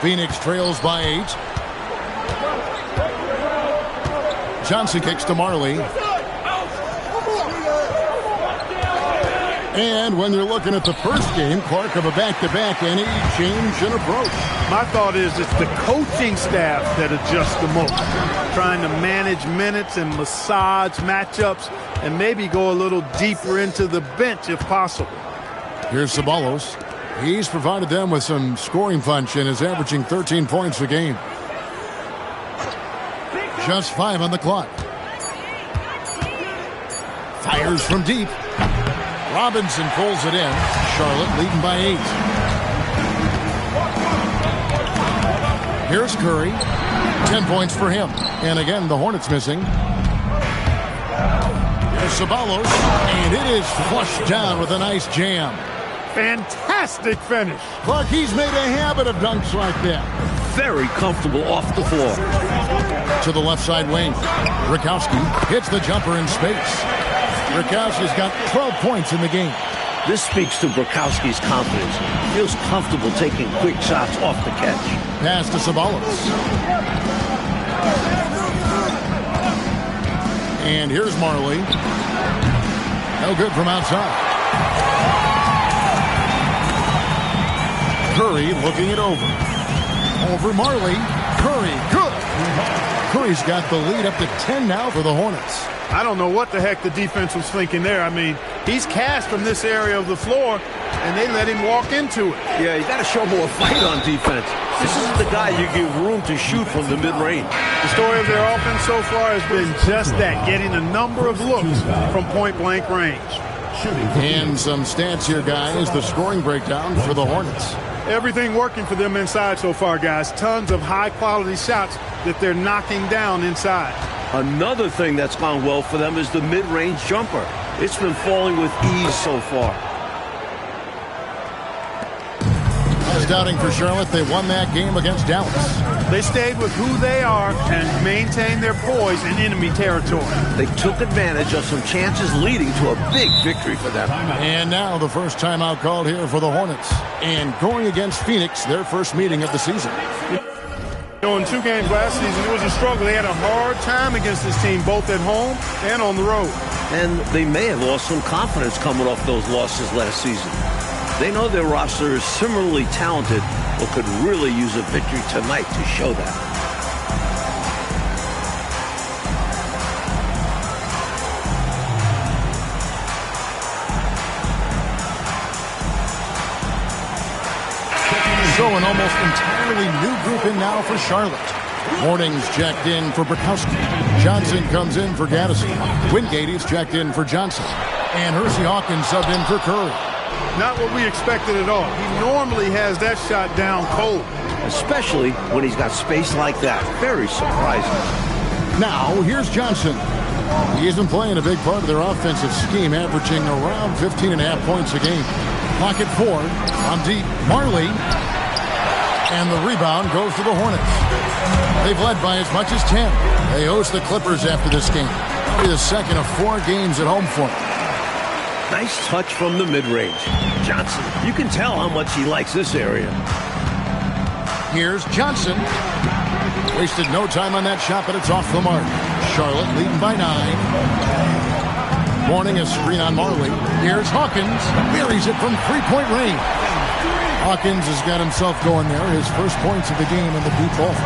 Phoenix trails by 8. Johnson kicks to Marley. And when you're looking at the first game, Clark, of a back-to-back, any change in approach? My thought is it's the coaching staff that adjusts the most, trying to manage minutes and massage matchups and maybe go a little deeper into the bench if possible. Here's Ceballos. He's provided them with some scoring punch and is averaging 13 points a game. Just 5 on the clock. Fires from deep. Robinson pulls it in. Charlotte leading by 8. Here's Curry. 10 points for him. And again, the Hornets missing. Here's Ceballos. And it is flushed down with a nice jam. Fantastic finish. Clark, he's made a habit of dunks like that. Very comfortable off the floor. To the left side wing. Rakowski hits the jumper in space. Rakowski's got 12 points in the game. This speaks to Bukowski's confidence. He feels comfortable taking quick shots off the catch. Pass to Ceballos. And here's Marley. No good from outside. Curry looking it over. Over Marley. Curry, good. Curry's got the lead up to 10 now for the Hornets. I don't know what the heck the defense was thinking there. I mean, he's cast from this area of the floor, and they let him walk into it. Yeah, you got to show more fight on defense. This is the guy you give room to shoot from the mid-range. The story of their offense so far has been just that, getting a number of looks from point-blank range. And some stats here, guys. The scoring breakdown for the Hornets. Everything working for them inside so far, guys. Tons of high-quality shots that they're knocking down inside. Another thing that's gone well for them is the mid-range jumper. It's been falling with ease so far. Scouting for Charlotte, they won that game against Dallas. They stayed with who they are and maintained their poise in enemy territory. They took advantage of some chances leading to a big victory for them. And now the first timeout called here for the Hornets. And going against Phoenix, their first meeting of the season. You know, in 2 games last season, it was a struggle. They had a hard time against this team, both at home and on the road. And they may have lost some confidence coming off those losses last season. They know their roster is similarly talented, but could really use a victory tonight to show that. So an almost entirely new group in now for Charlotte. Morning's checked in for Bukowski. Johnson comes in for Gaddison. Wingate is checked in for Johnson. And Hersey Hawkins subbed in for Curry. Not what we expected at all. He normally has that shot down cold. Especially when he's got space like that. Very surprising. Now, here's Johnson. He isn't playing a big part of their offensive scheme, averaging around 15.5 points a game. Clock at 4. On deep, Marley. And the rebound goes to the Hornets. They've led by as much as 10. They host the Clippers after this game. It'll be the second of 4 games at home for them. Nice touch from the mid-range. Johnson, you can tell how much he likes this area. Here's Johnson. Wasted no time on that shot, but it's off the mark. Charlotte leading by 9. Morning a screen on Marley. Here's Hawkins. Buries it from 3-point range. Hawkins has got himself going there. His first points of the game in the deep ball.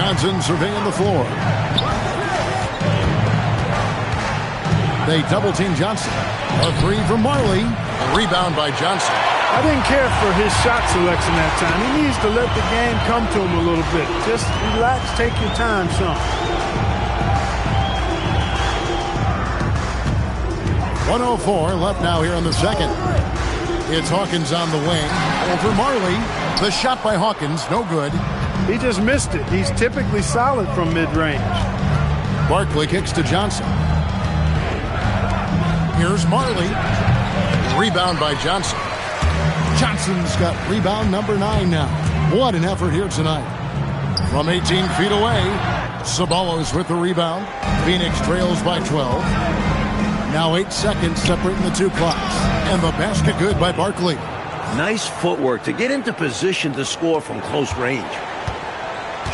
Johnson surveying the floor. They double-team Johnson. A 3 from Marley. A rebound by Johnson. I didn't care for his shot selection that time. He needs to let the game come to him a little bit. Just relax, take your time, son. 1:04 left now here in the second. It's Hawkins on the wing. Over Marley. The shot by Hawkins, no good. He just missed it. He's typically solid from mid-range. Barkley kicks to Johnson. Here's Marley. Rebound by Johnson. Johnson's got rebound number 9 now. What an effort here tonight. From 18 feet away, Ceballos with the rebound. Phoenix trails by 12. Now 8 seconds separating the 2 clocks. And the basket good by Barkley. Nice footwork to get into position to score from close range.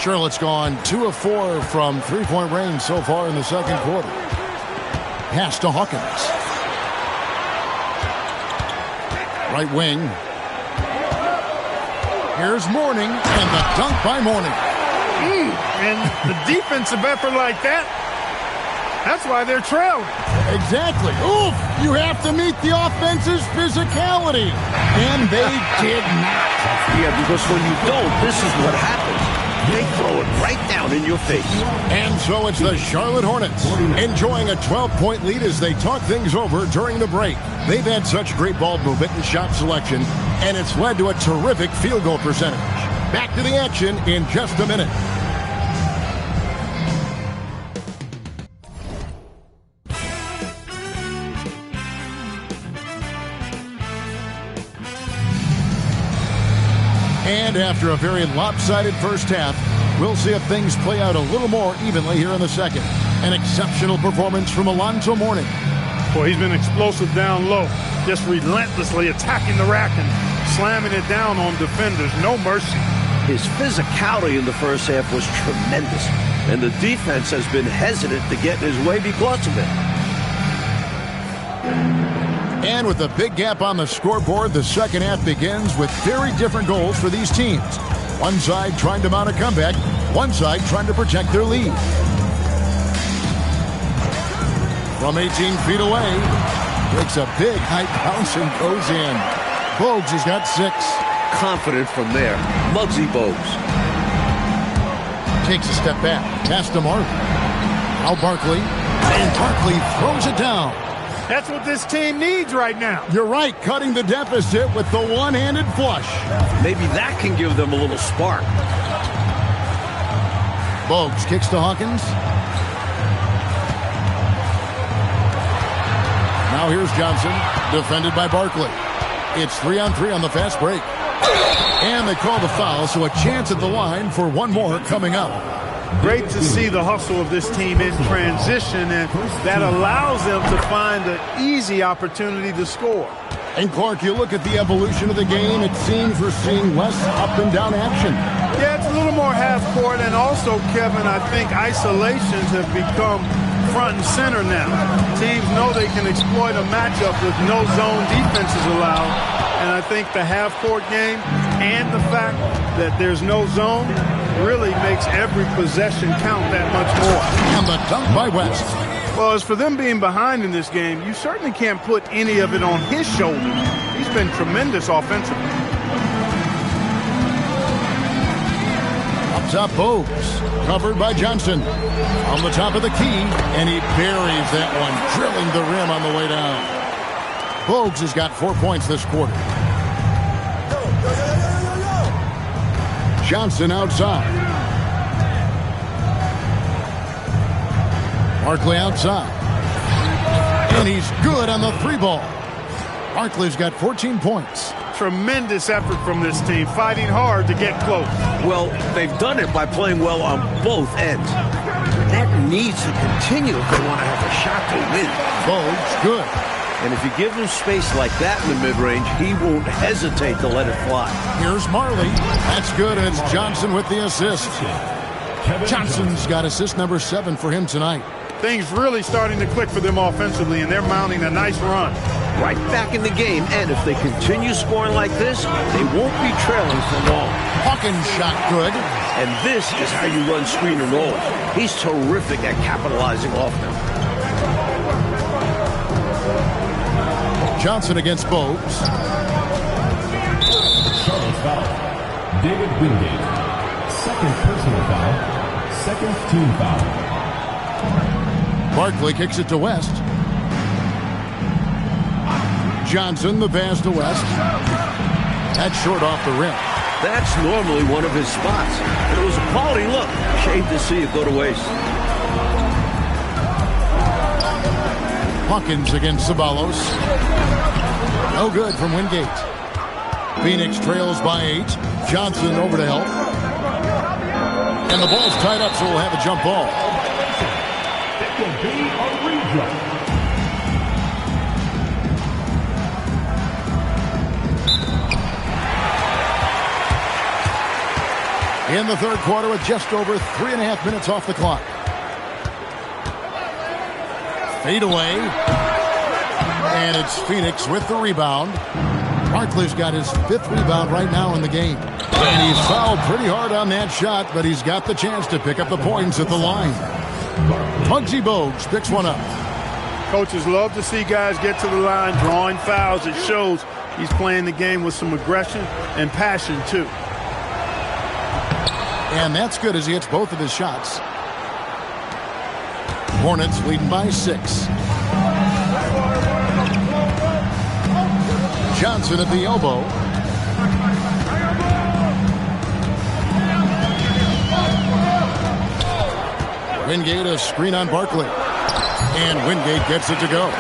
Charlotte's gone 2 of 4 from three-point range so far in the second quarter. Pass to Hawkins. Right wing. Here's Mourning, and the dunk by Mourning. And the defensive effort like that, that's why they're trailing. Exactly. Oof! You have to meet the offense's physicality. And they did not. Yeah, because when you don't, this is what happens. They throw it right down in your face. And so it's the Charlotte Hornets enjoying a 12-point lead as they talk things over during the break. They've had such great ball movement and shot selection, and it's led to a terrific field goal percentage. Back to the action in just a minute. And after a very lopsided first half, we'll see if things play out a little more evenly here in the second. An exceptional performance from Alonzo Mourning. Boy, he's been explosive down low, just relentlessly attacking the rack and slamming it down on defenders. No mercy. His physicality in the first half was tremendous, and the defense has been hesitant to get in his way because of it. And with a big gap on the scoreboard, the second half begins with very different goals for these teams. One side trying to mount a comeback, one side trying to protect their lead. From 18 feet away, takes a big high bounce and goes in. Bogues has got 6. Confident from there. Muggsy Bogues. Takes a step back. Pass to Marley. Now Barkley. And Barkley throws it down. That's what this team needs right now. You're right, cutting the deficit with the one-handed flush. Maybe that can give them a little spark. Bogues kicks to Hawkins. Now here's Johnson, defended by Barkley. It's 3-on-3 on the fast break. And they call the foul, so a chance at the line for one more coming up. Great to see the hustle of this team in transition, and that allows them to find an easy opportunity to score. And Clark, you look at the evolution of the game, it seems we're seeing less up and down action. Yeah, it's a little more half court, and also, Kevin, I think isolations have become front and center now. Teams know they can exploit a matchup with no zone defenses allowed, and I think the half court game and the fact that there's no zone really makes every possession count that much more. And the dunk by West. Well, as for them being behind in this game, you certainly can't put any of it on his shoulders. He's been tremendous offensively. Up top, Bogues, covered by Johnson. On the top of the key, and he buries that one, drilling the rim on the way down. Bogues has got 4 points this quarter. Johnson outside. Barkley outside. And he's good on the 3-ball. Barkley's got 14 points. Tremendous effort from this team, fighting hard to get close. Well, they've done it by playing well on both ends. That needs to continue if they want to have a shot to win. Bogues, good. And if you give him space like that in the mid-range, he won't hesitate to let it fly. Here's Marley. That's good, and it's Johnson with the assist. Johnson's got assist number 7 for him tonight. Things really starting to click for them offensively, and they're mounting a nice run. Right back in the game, and if they continue scoring like this, they won't be trailing for long. Hawkins shot good. And this is how you run screen and roll. He's terrific at capitalizing off them. Johnson against Bogues. Charlotte's foul. David Wingate. Second personal foul. Second team foul. Barkley kicks it to West. Johnson, the pass to West. That's short off the rim. That's normally one of his spots. It was a quality look. Shame to see it go to waste. Hawkins against Ceballos. No good from Wingate. Phoenix trails by 8. Johnson over to help. And the ball's tied up, so we'll have a jump ball. It will be a rejump. in the third quarter with just over 3.5 minutes off the clock. Fade away. And it's Phoenix with the rebound. Barkley's got his 5th rebound right now in the game. And he's fouled pretty hard on that shot, but he's got the chance to pick up the points at the line. Muggsy Bogues picks one up. Coaches love to see guys get to the line, drawing fouls. It shows he's playing the game with some aggression and passion, too. And that's good as he hits both of his shots. Hornets leading by 6. Johnson at the elbow. Wingate a screen on Barkley. And Wingate gets it to go.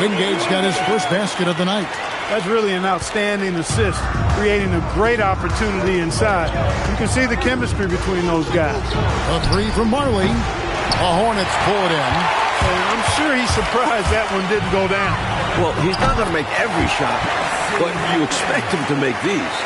Wingate's got his first basket of the night. That's really an outstanding assist, creating a great opportunity inside. You can see the chemistry between those guys. A 3 from Marley. The Hornets pull it in. And I'm sure he's surprised that one didn't go down. Well, he's not going to make every shot, but you expect him to make these.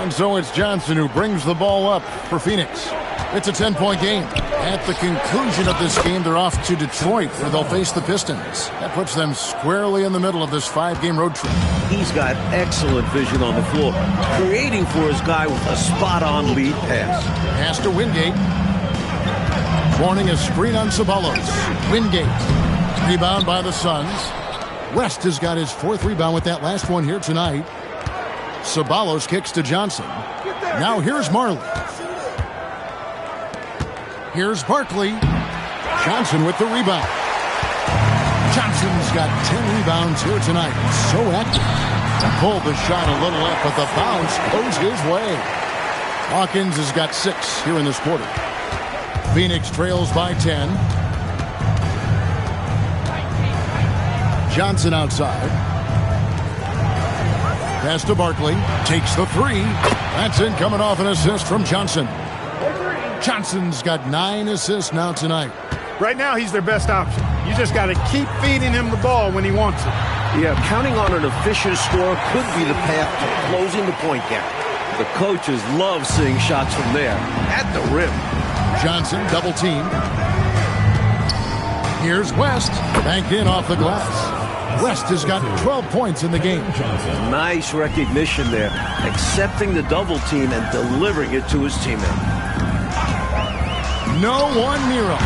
And so it's Johnson who brings the ball up for Phoenix. It's a 10-point game. At the conclusion of this game, they're off to Detroit, where they'll face the Pistons. That puts them squarely in the middle of this 5-game road trip. He's got excellent vision on the floor, creating for his guy with a spot-on lead pass. Pass to Wingate. Warning a screen on Ceballos. Wingate. Rebound by the Suns. West has got his 4th rebound with that last one here tonight. Ceballos kicks to Johnson. Now here's Marley. Here's Barkley. Johnson with the rebound. Johnson's got 10 rebounds here tonight. So active. Pulled the shot a little up, but the bounce goes his way. Hawkins has got 6 here in this quarter. Phoenix trails by 10. Johnson outside. Pass to Barkley. Takes the 3. That's in, coming off an assist from Johnson. Johnson's got 9 assists now tonight. Right now, he's their best option. You just got to keep feeding him the ball when he wants it. Yeah, counting on an efficient score could be the path to closing the point gap. The coaches love seeing shots from there, at the rim. Johnson double teamed. Here's West, banked in off the glass. West has got 12 points in the game. Nice recognition there, accepting the double team and delivering it to his teammate. No one near him.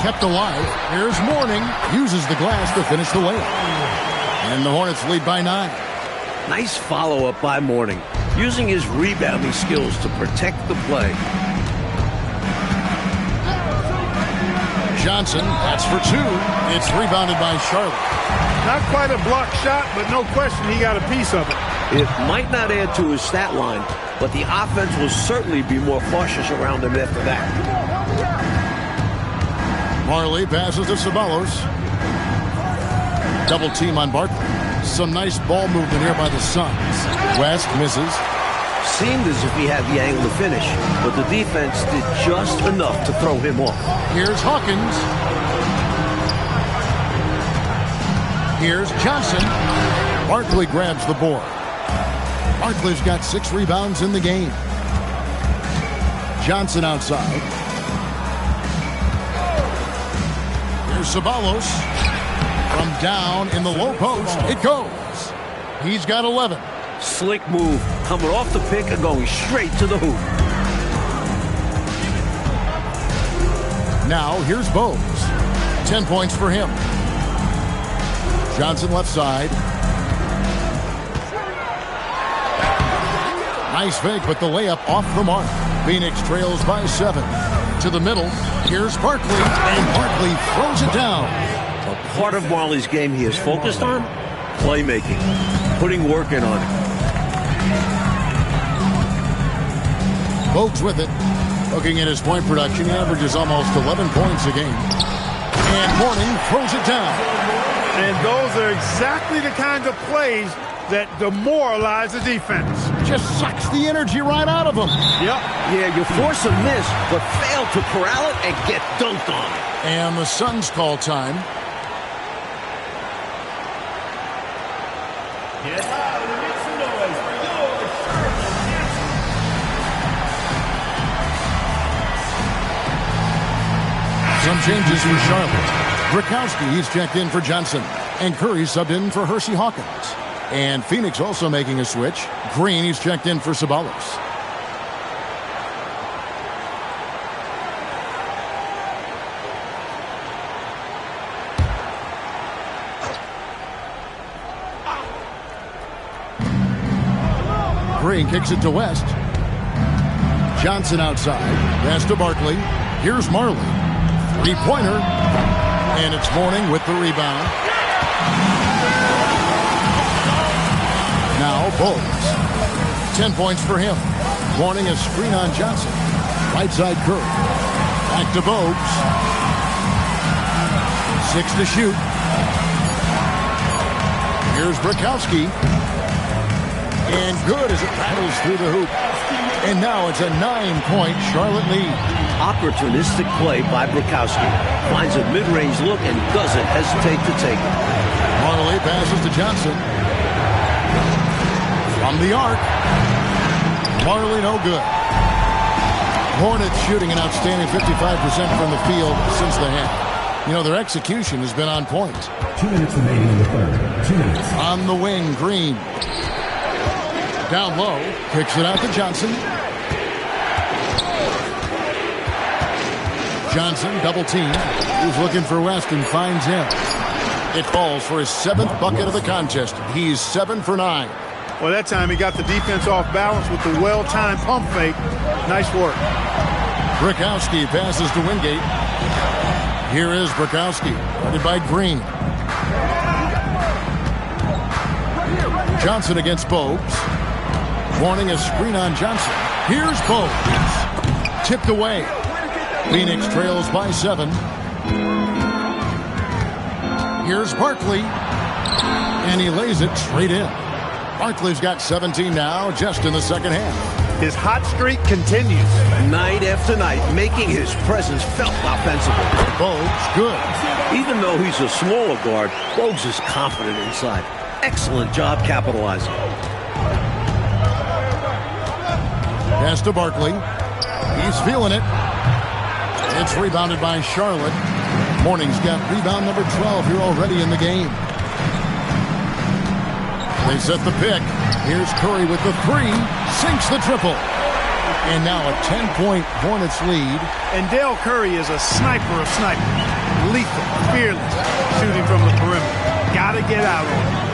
Kept alive. Here's Mourning. Uses the glass to finish the layup. And the Hornets lead by 9. Nice follow-up by Mourning, using his rebounding skills to protect the play. Johnson, that's for 2. It's rebounded by Charlotte. Not quite a block shot, but no question he got a piece of it. It might not add to his stat line, but the offense will certainly be more cautious around him after that. Marley passes to Ceballos. Double team on Barkley. Some nice ball movement here by the Suns. West misses. Seemed as if he had the angle to finish, but the defense did just enough to throw him off. Here's Hawkins. Here's Johnson. Barkley grabs the board. Barkley's got 6 rebounds in the game. Johnson outside. Here's Ceballos. From down in the low post, it goes. He's got 11. Slick move, coming off the pick and going straight to the hoop. Now here's Bogues. 10 points for him. Johnson left side. Nice fake, but the layup off the mark. Phoenix trails by 7. To the middle. Here's Barkley, and Barkley throws it down. A part of Marley's game he is focused on? Playmaking. Putting work in on it. Bogues with it. Looking at his point production, he averages almost 11 points a game. And Mourning throws it down. And those are exactly the kinds of plays that demoralize the defense. Just sucks the energy right out of him. Yep. Yeah, you force a miss, but fail to corral it and get dunked on. And the Suns call time. Some changes for Charlotte. Brzezowski, he's checked in for Johnson. And Curry subbed in for Hersey Hawkins. And Phoenix also making a switch. Green, he's checked in for Ceballos. Green kicks it to West. Johnson outside. Pass to Barkley. Here's Marley. Three-pointer. And it's Mourning with the rebound. Now Bogues. 10 points for him. Mourning a screen on Johnson. Right side Curry. Back to Bogues. 6 to shoot. Here's Brzezowski. And good as it rattles through the hoop. And now it's a 9-point Charlotte lead. Opportunistic play by Brzezowski. Finds a mid-range look and doesn't hesitate to take it. Marley passes to Johnson. From the arc. Marley no good. Hornets shooting an outstanding 55% from the field since the half. You know, their execution has been on point. 2 minutes remaining in the third. 2 minutes. On the wing, Green. Down low, kicks it out to Johnson. Johnson, double team. He's looking for West and finds him. It falls for his 7th bucket of the contest. He's 7 for 9. Well, that time he got the defense off balance with the well-timed pump fake. Nice work. Brzezowski passes to Wingate. Here is Brzezowski, guarded by Green. Johnson against Bogues. Warning a screen on Johnson. Here's Bogues. Tipped away. Phoenix trails by 7. Here's Barkley. And he lays it straight in. Barkley's got 17 now, just in the second half. His hot streak continues. Night after night, making his presence felt offensively. Bogues, good. Even though he's a smaller guard, Bogues is confident inside. Excellent job capitalizing. Pass to Barkley. He's feeling it. It's rebounded by Charlotte. Mourning's got rebound number 12 here already in the game. They set the pick. Here's Curry with the 3. Sinks the triple. And now a 10-point Hornets lead. And Dell Curry is a sniper of snipers. Lethal, fearless, shooting from the perimeter. Gotta get out on it.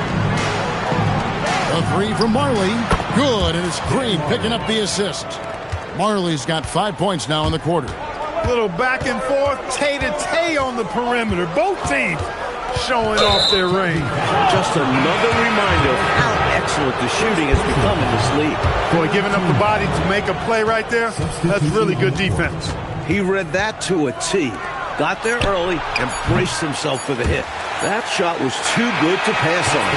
A 3 from Marley. Good, and it's Green picking up the assist. Marley's got 5 points now in the quarter. Little back and forth, tay-to-tay on the perimeter. Both teams showing off their range. Just another reminder of how excellent the shooting has become in this league. Boy, giving up the body to make a play right there, that's really good defense. He read that to a T. Got there early and braced himself for the hit. That shot was too good to pass on.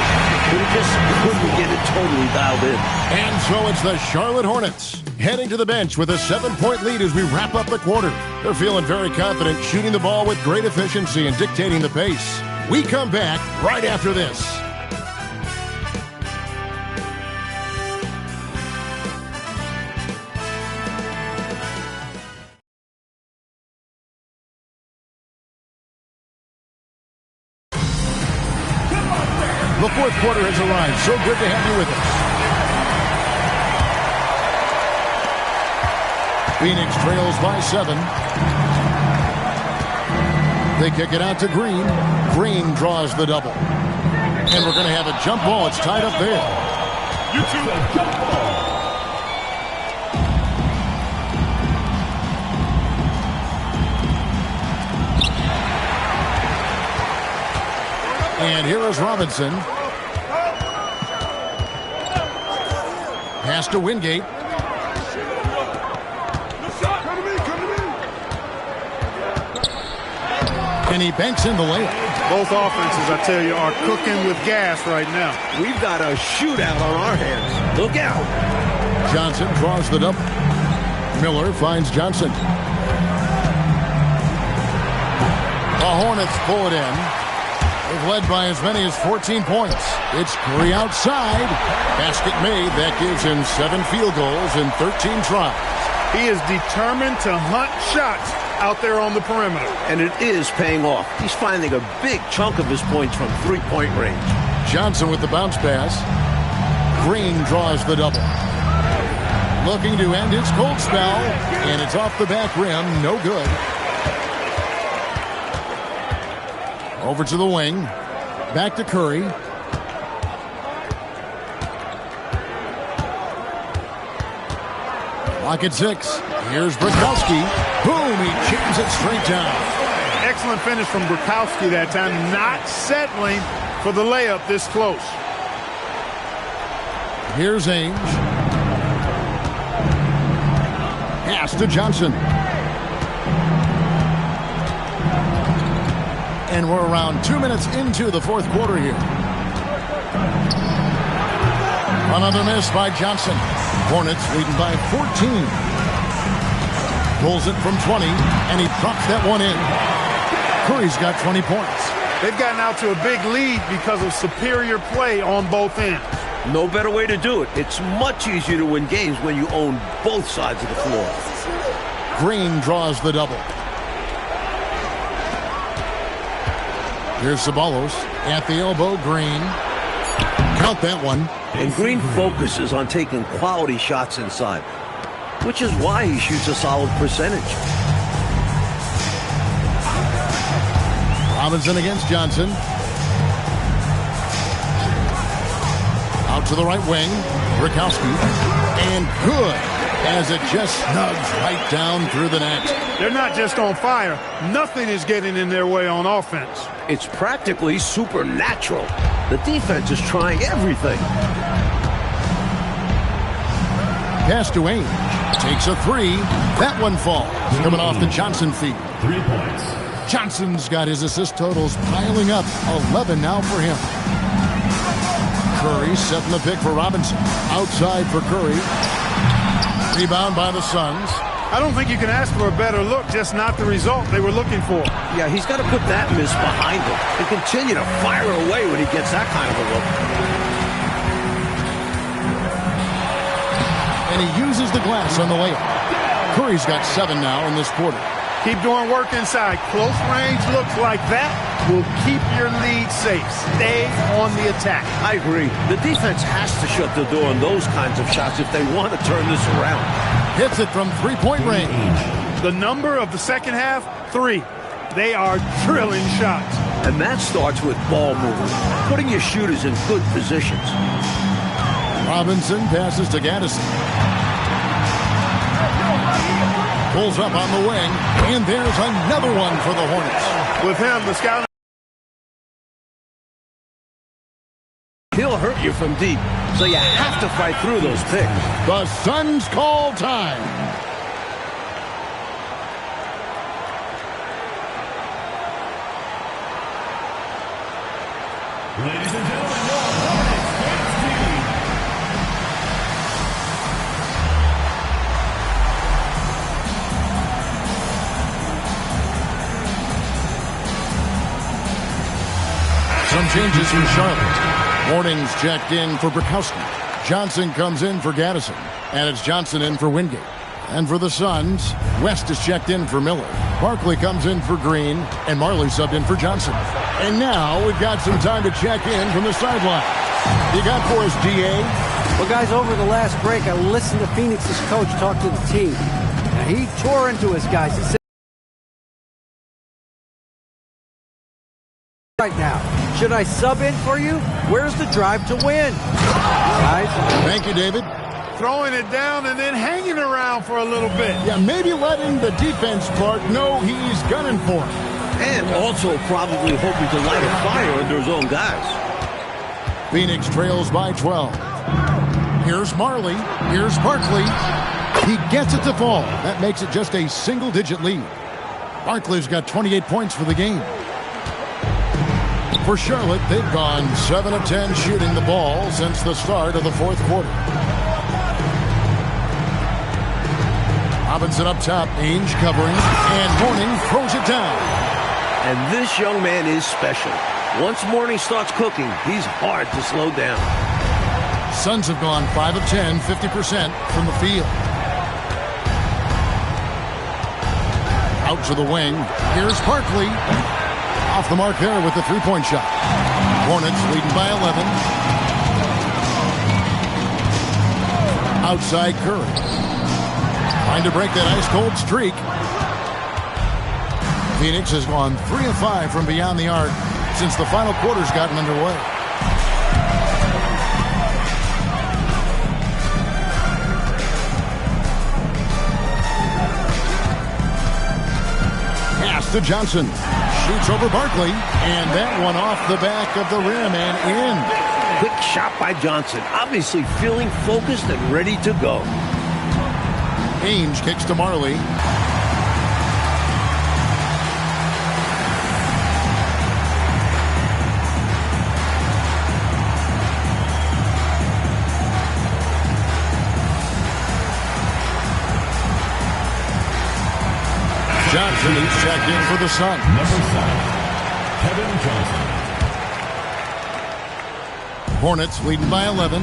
But he just couldn't get it totally dialed in. And so it's the Charlotte Hornets heading to the bench with a 7-point lead as we wrap up the quarter. They're feeling very confident, shooting the ball with great efficiency and dictating the pace. We come back right after this. The fourth quarter has arrived. So good to have you with us. Phoenix trails by 7. They kick it out to Green. Green draws the double. And we're going to have a jump ball. It's tied up there. Jump ball. And here is Robinson. Pass to Wingate. And he banks in the layup. Both offenses, I tell you, are cooking with gas right now. We've got a shootout on our hands. Look out. Johnson draws the double. Miller finds Johnson. The Hornets pull it in. They've led by as many as 14 points. It's Curry outside. Basket made. That gives him 7 field goals in 13 tries. He is determined to hunt shots out there on the perimeter. And it is paying off. He's finding a big chunk of his points from three-point range. Johnson with the bounce pass. Green draws the double. Looking to end his cold spell, and it's off the back rim. No good. Over to the wing. Back to Curry. Lock at 6. Here's Bukowski. Boom, he jams it straight down. Excellent finish from Bukowski that time, not settling for the layup this close. Here's Ainge. Pass to Johnson. And we're around 2 minutes into the fourth quarter here. Another miss by Johnson. Hornets leading by 14. Pulls it from 20, and he drops that one in. Curry's got 20 points. They've gotten out to a big lead because of superior play on both ends. No better way to do it. It's much easier to win games when you own both sides of the floor. Green draws the double. Here's Ceballos at the elbow. Green. Count that one. And Green focuses on taking quality shots inside, which is why he shoots a solid percentage. Robinson against Johnson. Out to the right wing. Bukowski. And good, as it just snugs right down through the net. They're not just on fire. Nothing is getting in their way on offense. It's practically supernatural. The defense is trying everything. Pass to Ainge. Takes a three. That one falls. Coming off the Johnson feet. 3 points. Johnson's got his assist totals piling up. 11 now for him. Curry setting the pick for Robinson. Outside for Curry. Rebound by the Suns. I don't think you can ask for a better look, just not the result they were looking for. Yeah, he's got to put that miss behind him and continue to fire away when he gets that kind of a look. And he uses the glass on the layup. Curry's got 7 now in this quarter. Keep doing work inside. Close range looks like that will keep your lead safe. Stay on the attack. I agree. The defense has to shut the door on those kinds of shots if they want to turn this around. Hits it from three-point range. The number of the second half, 3. They are drilling shots. And that starts with ball movement, putting your shooters in good positions. Robinson passes to Gaddison. Pulls up on the wing, and there's another one for the Hornets. With him, the scout. He'll hurt you from deep, so you have to fight through those picks. The Suns call time. Ladies and gentlemen, your Hornets dance team. Some changes for Charlotte. Warnings checked in for Bukowski. Johnson comes in for Gaddison. And it's Johnson in for Wingate. And for the Suns, West is checked in for Miller. Barkley comes in for Green. And Marley subbed in for Johnson. And now we've got some time to check in from the sideline. You got for us, D.A.? Well, guys, over the last break, I listened to Phoenix's coach talk to the team. Now, he tore into his guys. He said, right now, should I sub in for you? Where's the drive to win? Guys? Thank you, David. Throwing it down and then hanging around for a little bit. Yeah, maybe letting the defense part know he's gunning for him. And also probably hoping to light a fire under his own guys. Phoenix trails by 12. Here's Marley. Here's Barkley. He gets it to fall. That makes it just a single-digit lead. Barkley's got 28 points for the game. For Charlotte, they've gone 7 of 10 shooting the ball since the start of the fourth quarter. Robinson up top, Ainge covering, and Mourning throws it down. And this young man is special. Once Mourning starts cooking, he's hard to slow down. Suns have gone 5 of 10, 50% from the field. Out to the wing. Here's Barkley. Off the mark there with the three-point shot. Hornets leading by 11. Outside Curry. Trying to break that ice-cold streak. Phoenix has gone 3 of 5 from beyond the arc since the final quarter's gotten underway. Pass to Johnson. Shoots over Barkley. And that one off the back of the rim and in. Quick shot by Johnson. Obviously feeling focused and ready to go. Ainge kicks to Marley. Johnson is checked in for the Suns. Number 7, Kevin Johnson. Hornets leading by 11.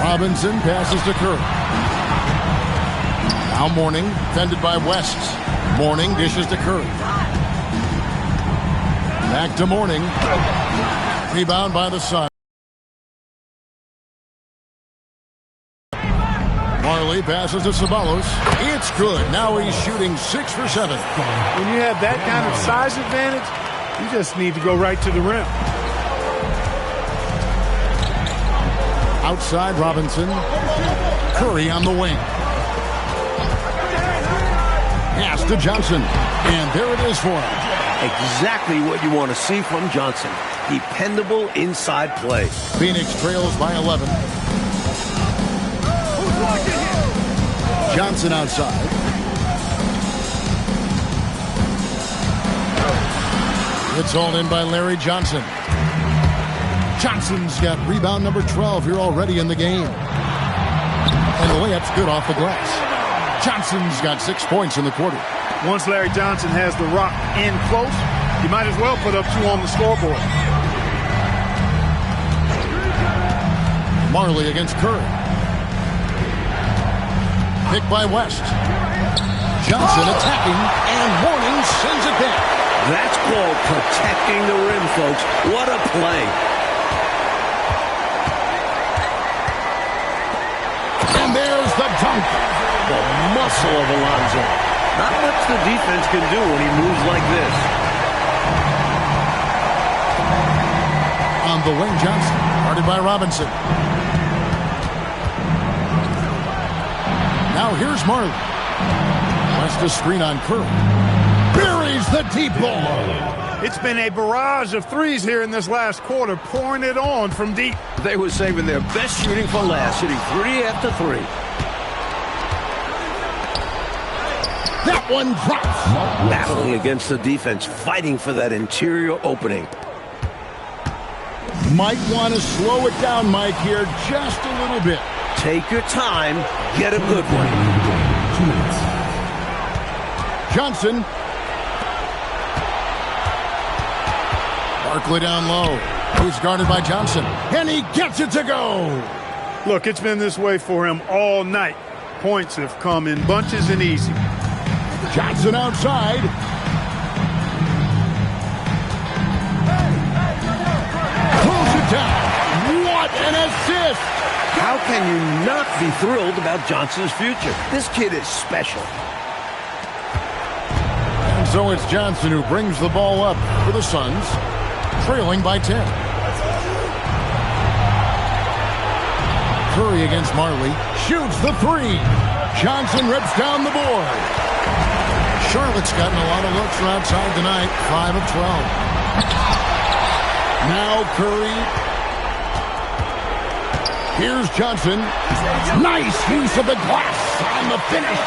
Robinson passes to Curry. Now Mourning, fended by West. Mourning dishes to Curry. Back to Mourning. Rebound by the Suns. Marley passes to Ceballos. It's good. Now he's shooting 6 for 7. When you have that kind of size advantage, you just need to go right to the rim. Outside Robinson. Curry on the wing. Pass to Johnson. And there it is for him. Exactly what you want to see from Johnson. Dependable inside play. Phoenix trails by 11. Johnson outside. It's hauled in by Larry Johnson. Johnson's got rebound number 12 here already in the game. And the layup's good off the glass. Johnson's got 6 points in the quarter. Once Larry Johnson has the rock in close, you might as well put up 2 on the scoreboard. Marley against Curry. Picked by West. Johnson attacking, and Mourning sends it back. That's called protecting the rim, folks. What a play. And there's the dunk. The muscle of Alonzo. Not much the defense can do when he moves like this. On the wing, Johnson. Guarded by Robinson. Now here's Marley. West a screen on Curry. Buries the deep ball. It's been a barrage of threes here in this last quarter, pouring it on from deep. They were saving their best shooting for last, hitting 3 after 3. That one drops. Battling against the defense, fighting for that interior opening. Might want to slow it down, Mike, here just a little bit. Take your time, get a good one. 2 minutes. Johnson. Barkley down low. He's guarded by Johnson. And he gets it to go. Look, it's been this way for him all night. Points have come in bunches and easy. Johnson outside. Pulls it down. What an assist. How can you not be thrilled about Johnson's future? This kid is special. And so it's Johnson who brings the ball up for the Suns, trailing by 10. Curry against Marley. Shoots the 3. Johnson rips down the board. Charlotte's gotten a lot of looks from outside tonight. 5 of 12. Now Curry. Here's Johnson. Nice use of the glass on the finish.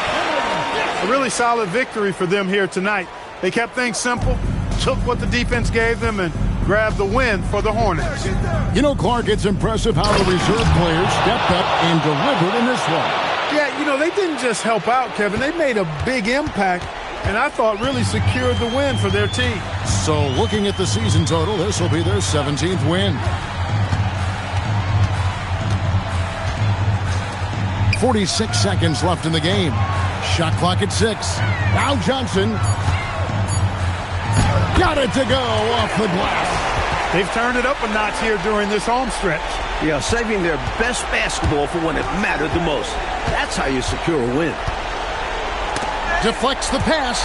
A really solid victory for them here tonight. They kept things simple, took what the defense gave them, and grabbed the win for the Hornets. You know, Clark, it's impressive how the reserve players stepped up and delivered in this one. Yeah, you know, they didn't just help out, Kevin. They made a big impact, and I thought really secured the win for their team. So looking at the season total, this will be their 17th win. 46 seconds left in the game. Shot clock at 6. Now Johnson. Got it to go off the glass. They've turned it up a notch here during this home stretch. Yeah, saving their best basketball for when it mattered the most. That's how you secure a win. Deflects the pass.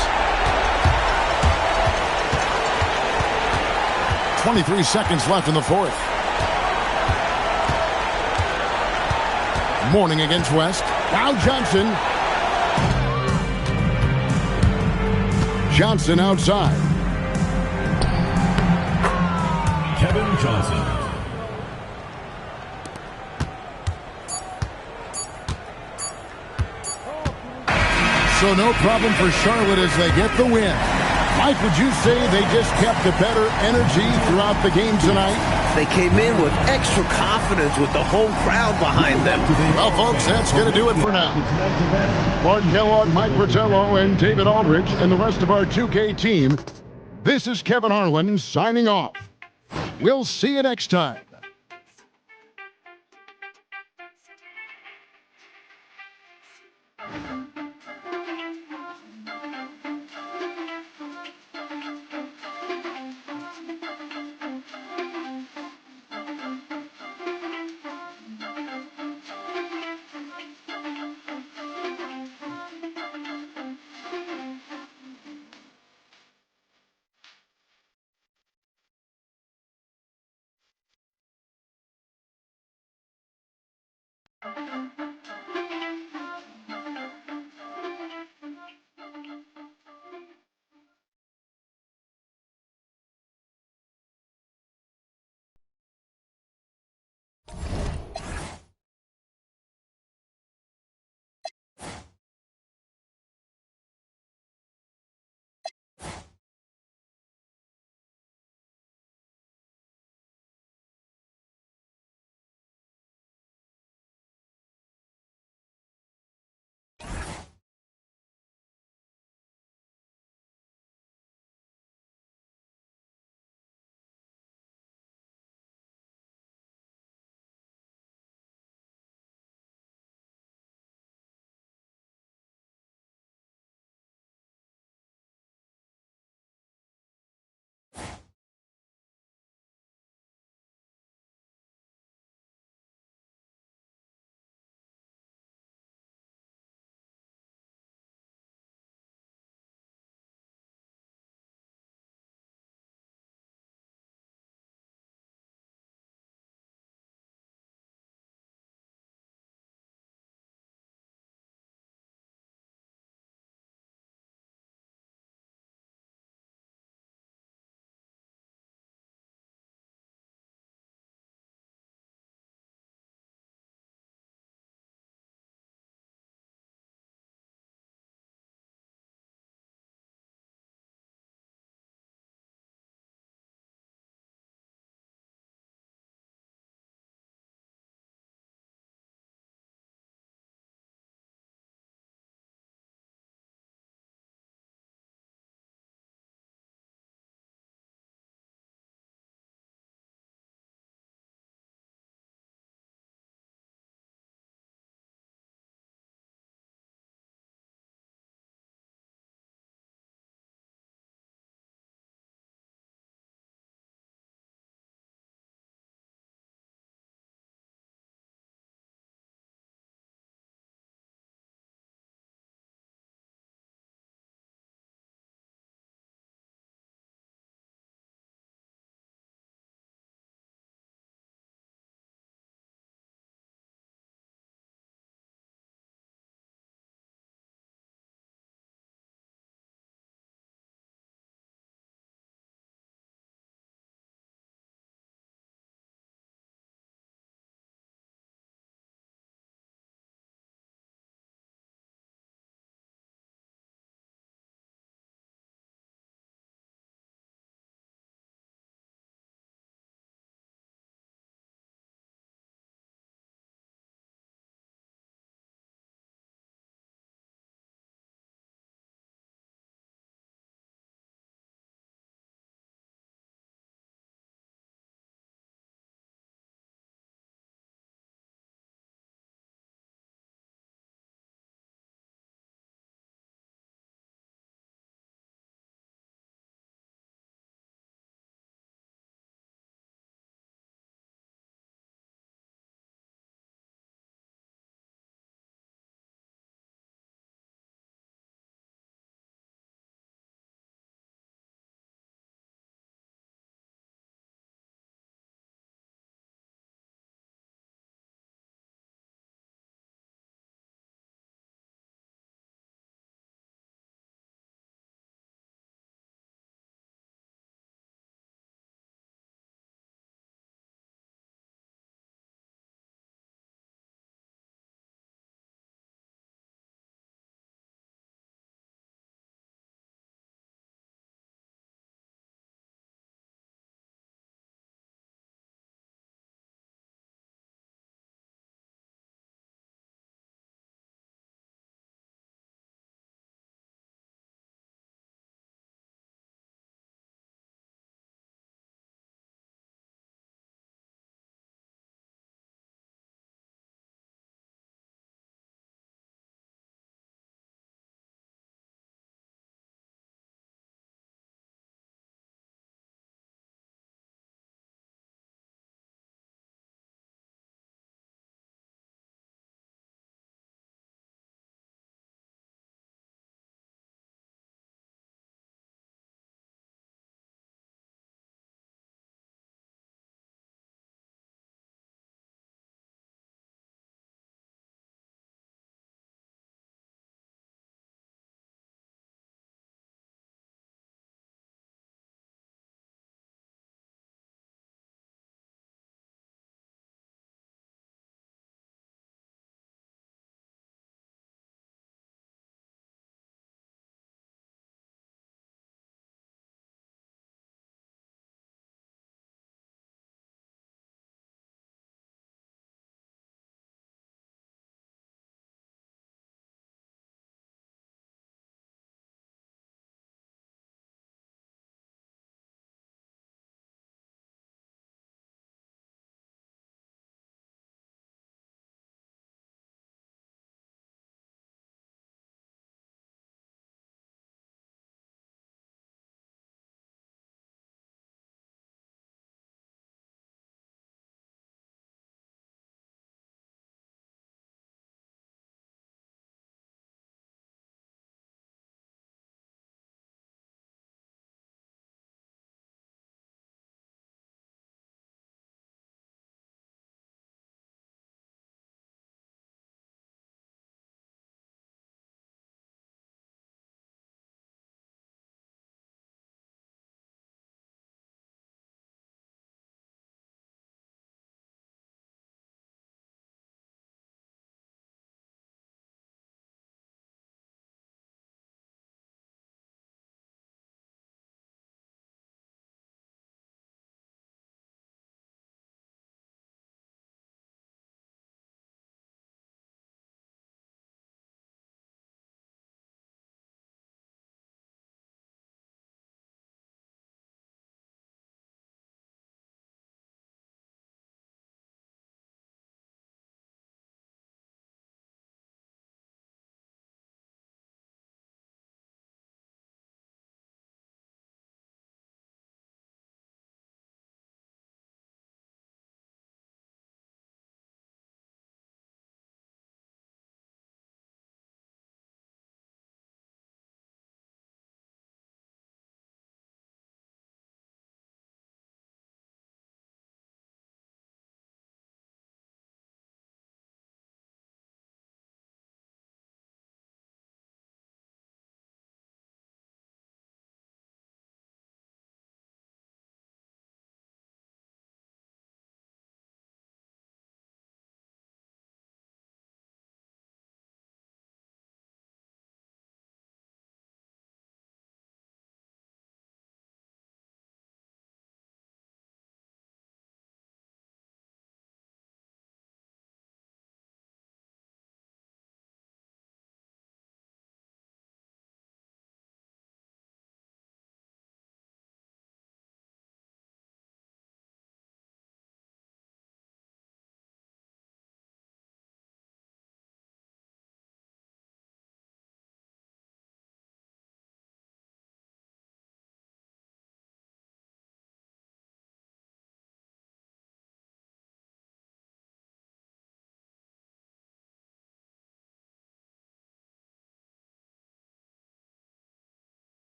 23 seconds left in the fourth. Mourning against West. Now Johnson. Johnson outside. Kevin Johnson. So no problem for Charlotte as they get the win. Mike, would you say they just kept a better energy throughout the game tonight? They came in with extra confidence with the home crowd behind them. Well, folks, that's going to do it for now. Martin Kellogg, Mike Fratello, and David Aldridge, and the rest of our 2K team, this is Kevin Harlan signing off. We'll see you next time.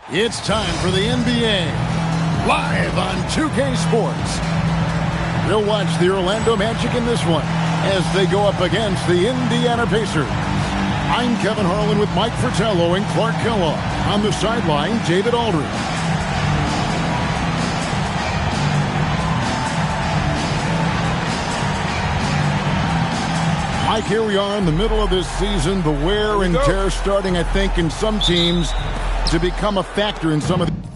It's time for the NBA, live on 2K Sports. We'll watch the Orlando Magic in this one as they go up against the Indiana Pacers. I'm Kevin Harlan with Mike Fratello and Clark Kellogg. On the sideline, David Aldridge. Mike, here we are in the middle of this season. The wear and tear starting, I think, in some teams to become a factor in some of the...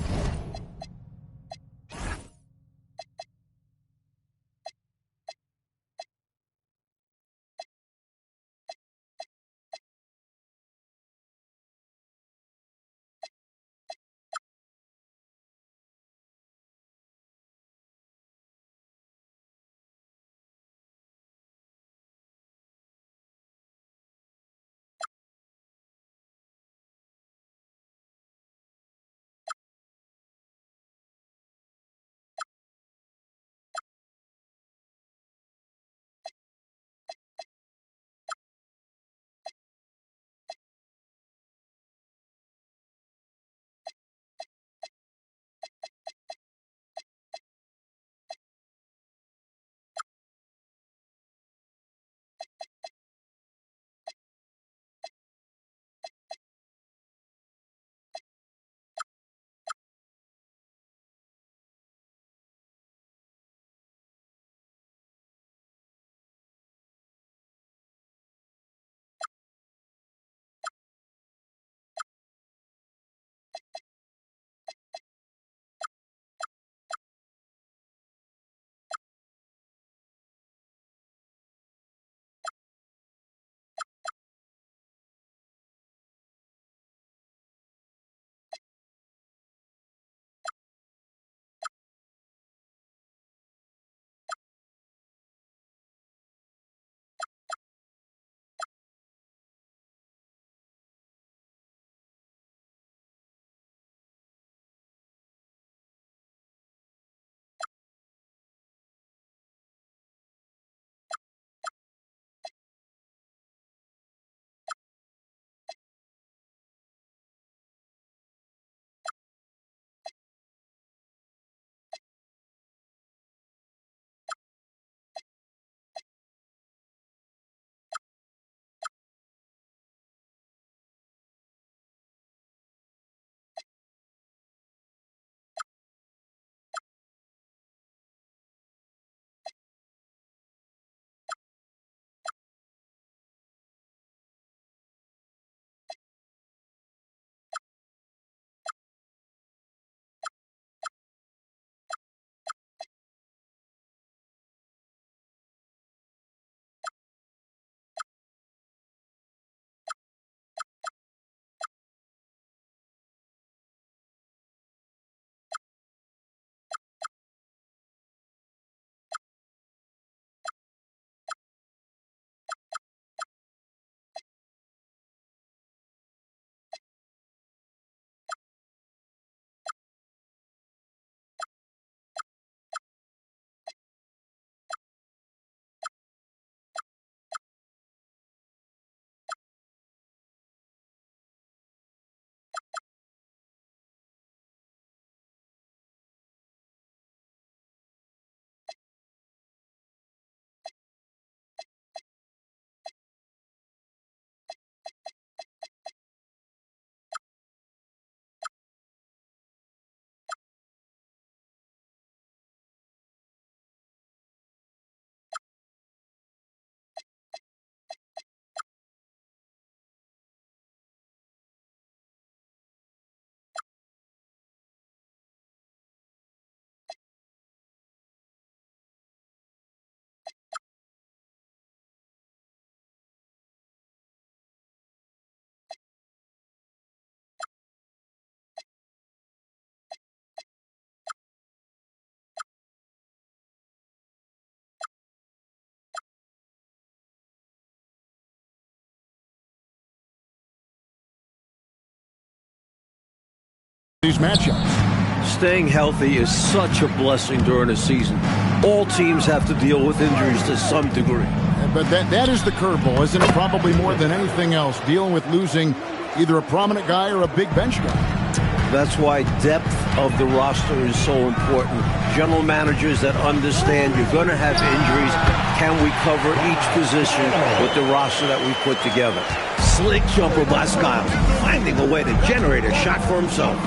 these matchups. Staying healthy is such a blessing during a season. All teams have to deal with injuries to some degree. But that is the curveball, isn't it? Probably more than anything else, dealing with losing either a prominent guy or a big bench guy. That's why depth of the roster is so important. General managers that understand you're going to have injuries. Can we cover each position with the roster that we put together? Slick jumper by Skiles, finding a way to generate a shot for himself.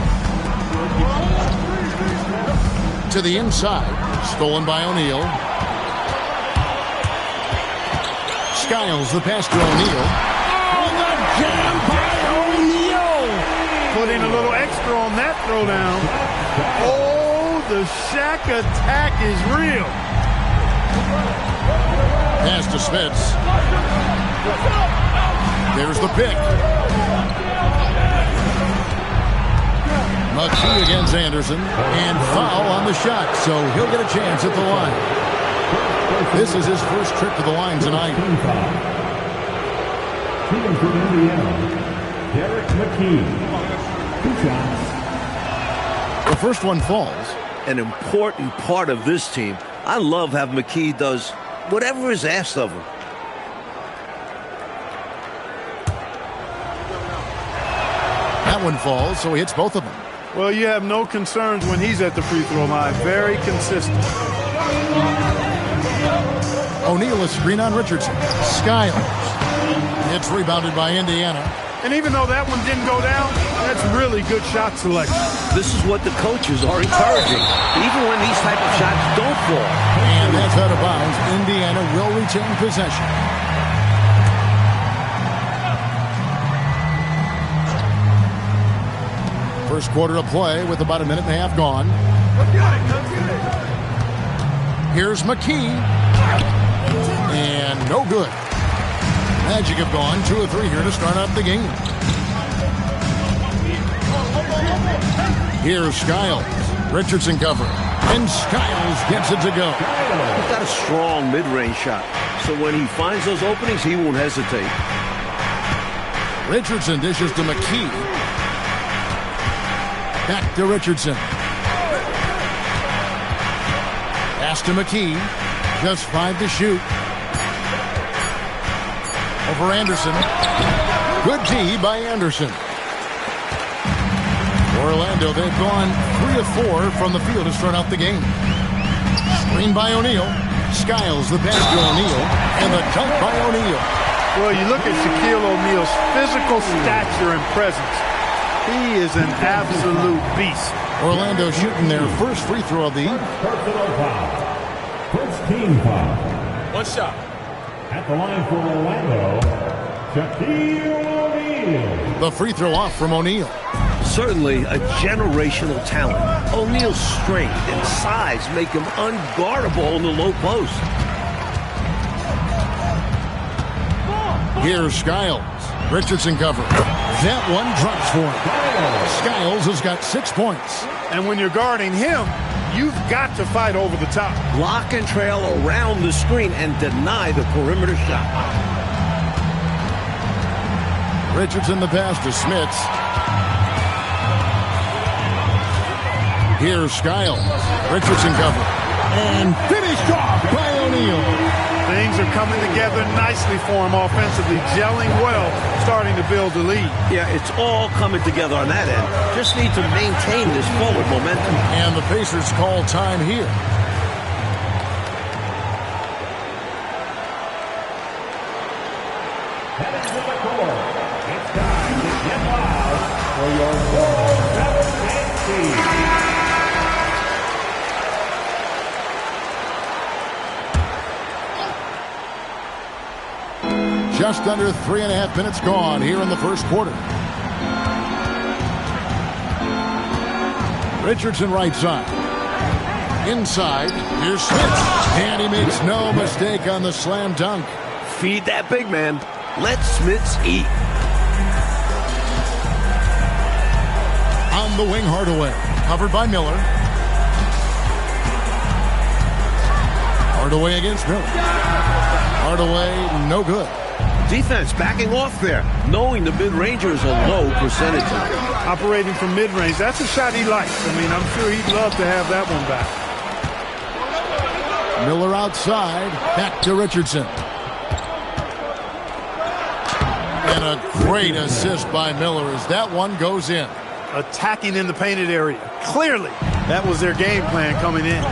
To the inside, stolen by O'Neal. Skiles, the pass to O'Neal. Oh, the jam by O'Neal! Putting a little extra on that throwdown. Oh, the Shaq attack is real. Pass to Smits. There's the pick. McKee against Anderson, and foul on the shot, so he'll get a chance at the line. This is his first trip to the line tonight. Shooting for Indiana, Derek McKee. 2 shots. The first one falls. An important part of this team. I love how McKee does whatever is asked of him. That one falls, so he hits both of them. Well, you have no concerns when he's at the free throw line. Very consistent. O'Neal a screen on Richardson. Skiles. It's rebounded by Indiana. And even though that one didn't go down, that's really good shot selection. This is what the coaches are encouraging, even when these type of shots don't fall. And that's out of bounds. Indiana will retain possession. First quarter of play with about a minute and a half gone. Here's McKee. And no good. Magic have gone 2 of 3 here to start out the game. Here's Skiles. Richardson cover. And Skiles gets it to go. He's got a strong mid-range shot. So when he finds those openings, he won't hesitate. Richardson dishes to McKee. Back to Richardson. Pass to McKee. Just 5 to shoot. Over Anderson. Good D by Anderson. Orlando, they've gone 3 of 4 from the field to start out the game. Screen by O'Neal. Skiles the pass to O'Neal. And the dunk by O'Neal. Well, you look at Shaquille O'Neal's physical stature and presence. He is an absolute beast. Orlando shooting their first free throw of the evening. Personal foul. First team foul. One shot. At the line for Orlando, Shaquille O'Neal. The free throw off from O'Neal. Certainly a generational talent. O'Neal's strength and size make him unguardable in the low post. Here's Skiles. Richardson cover. That one drops for him. Skiles has got 6 points. And when you're guarding him, you've got to fight over the top. Lock and trail around the screen and deny the perimeter shot. Richardson the pass to Smits. Here's Skiles. Richardson cover. And finished off by O'Neal. Things are coming together nicely for him offensively, gelling well, starting to build the lead. Yeah, it's all coming together on that end. Just need to maintain this forward momentum. And the Pacers call time here. Heading to the court. It's time to get loud for your 4-7 team. Just under 3.5 minutes gone here in the first quarter. Richardson right side. Inside, here's Smits. And he makes no mistake on the slam dunk. Feed that big man. Let Smits eat. On the wing, Hardaway. Covered by Miller. Hardaway against Miller. Hardaway, no good. Defense backing off there, knowing the mid-ranger is a low percentage. Operating from mid-range, that's a shot he likes. I mean, I'm sure he'd love to have that one back. Miller outside, back to Richardson. And a great assist by Miller as that one goes in. attacking in the painted area. Clearly, that was their game plan coming in.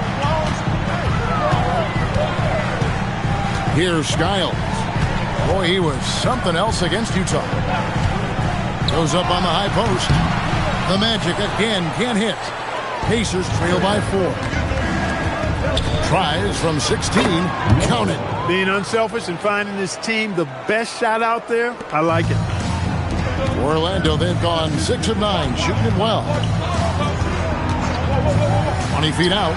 Here's Skiles. Boy, he was something else against Utah. Goes up on the high post. The Magic again can't hit. Pacers trail by 4. Tries from 16. Count it. Being unselfish and finding this team the best shot out there, I like it. Orlando, they've gone 6 of 9, shooting it well. 20 feet out.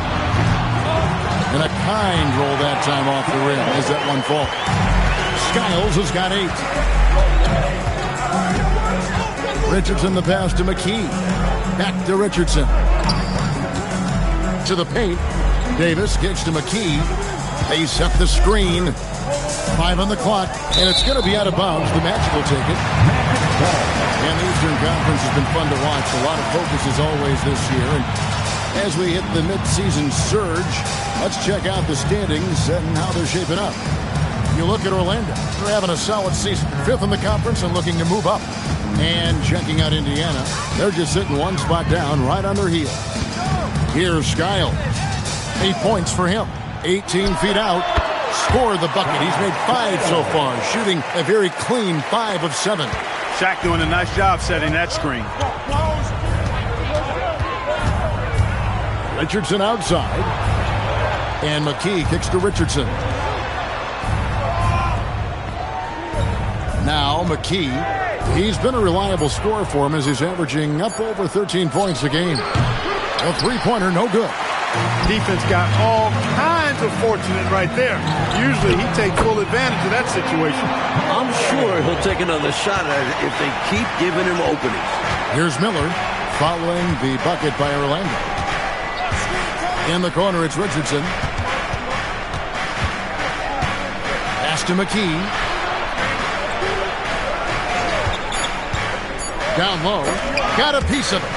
And a kind roll that time off the rim as that one falls. Skiles has got 8. Richardson the pass to McKee. Back to Richardson. To the paint. Davis kicks to McKee. They set the screen. 5 on the clock, and it's going to be out of bounds. The Magic will take it. And the Eastern Conference has been fun to watch. A lot of focus as always this year. And as we hit the mid-season surge, let's check out the standings and how they're shaping up. You look at Orlando. They're having a solid season. 5th in the conference and looking to move up. And checking out Indiana, they're just sitting one spot down right on their heels. Here's Skiles. 8 points for him. 18 feet out. Scored the bucket. He's made 5 so far, shooting a very clean 5 of 7. Shaq doing a nice job setting that screen. Richardson outside. And McKee kicks to Richardson. Now McKee. He's been a reliable scorer for him as he's averaging up over 13 points a game. A three-pointer, no good. Defense got all kinds of fortunate right there. Usually he takes full advantage of that situation. I'm sure he'll take another shot at it if they keep giving him openings. Here's Miller following the bucket by Orlando. In the corner, it's Richardson. Pass to McKee. Down low. Got a piece of it.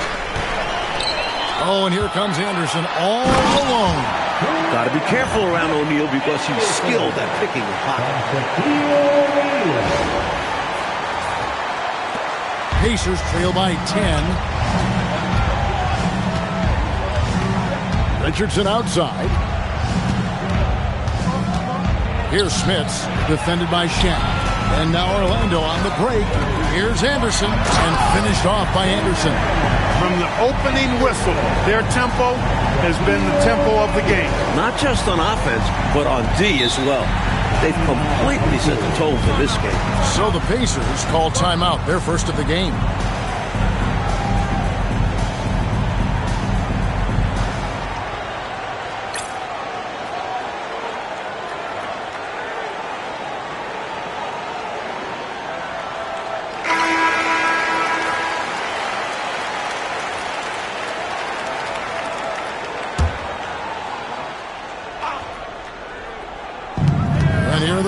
Oh, and here comes Anderson all alone. Got to be careful around O'Neal because he's skilled at picking the pocket. Pacers trail by 10. Richardson outside. Here's Smits, defended by Shaq. And now Orlando on the break. Here's Anderson, and finished off by Anderson. From the opening whistle, their tempo has been the tempo of the game. Not just on offense, but on D as well. They've completely set the tone for this game. So the Pacers call timeout, their first of the game.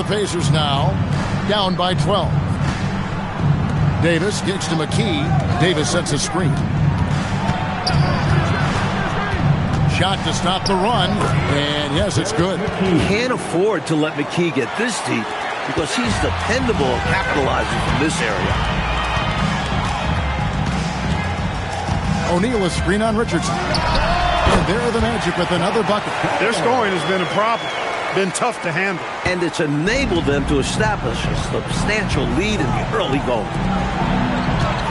Pacers now down by 12. Davis kicks to McKee. Davis sets a screen. Shot to stop the run, and yes, it's good. Can't afford to let McKee get this deep because he's dependable at capitalizing from this area. O'Neal a screen on Richardson. And there are the Magic with another bucket. Their scoring has been a problem. Been tough to handle. And it's enabled them to establish a substantial lead in the early going.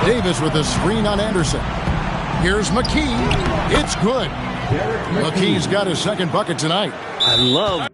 Davis with a screen on Anderson. Here's McKee. It's good. McKee's got his second bucket tonight. I love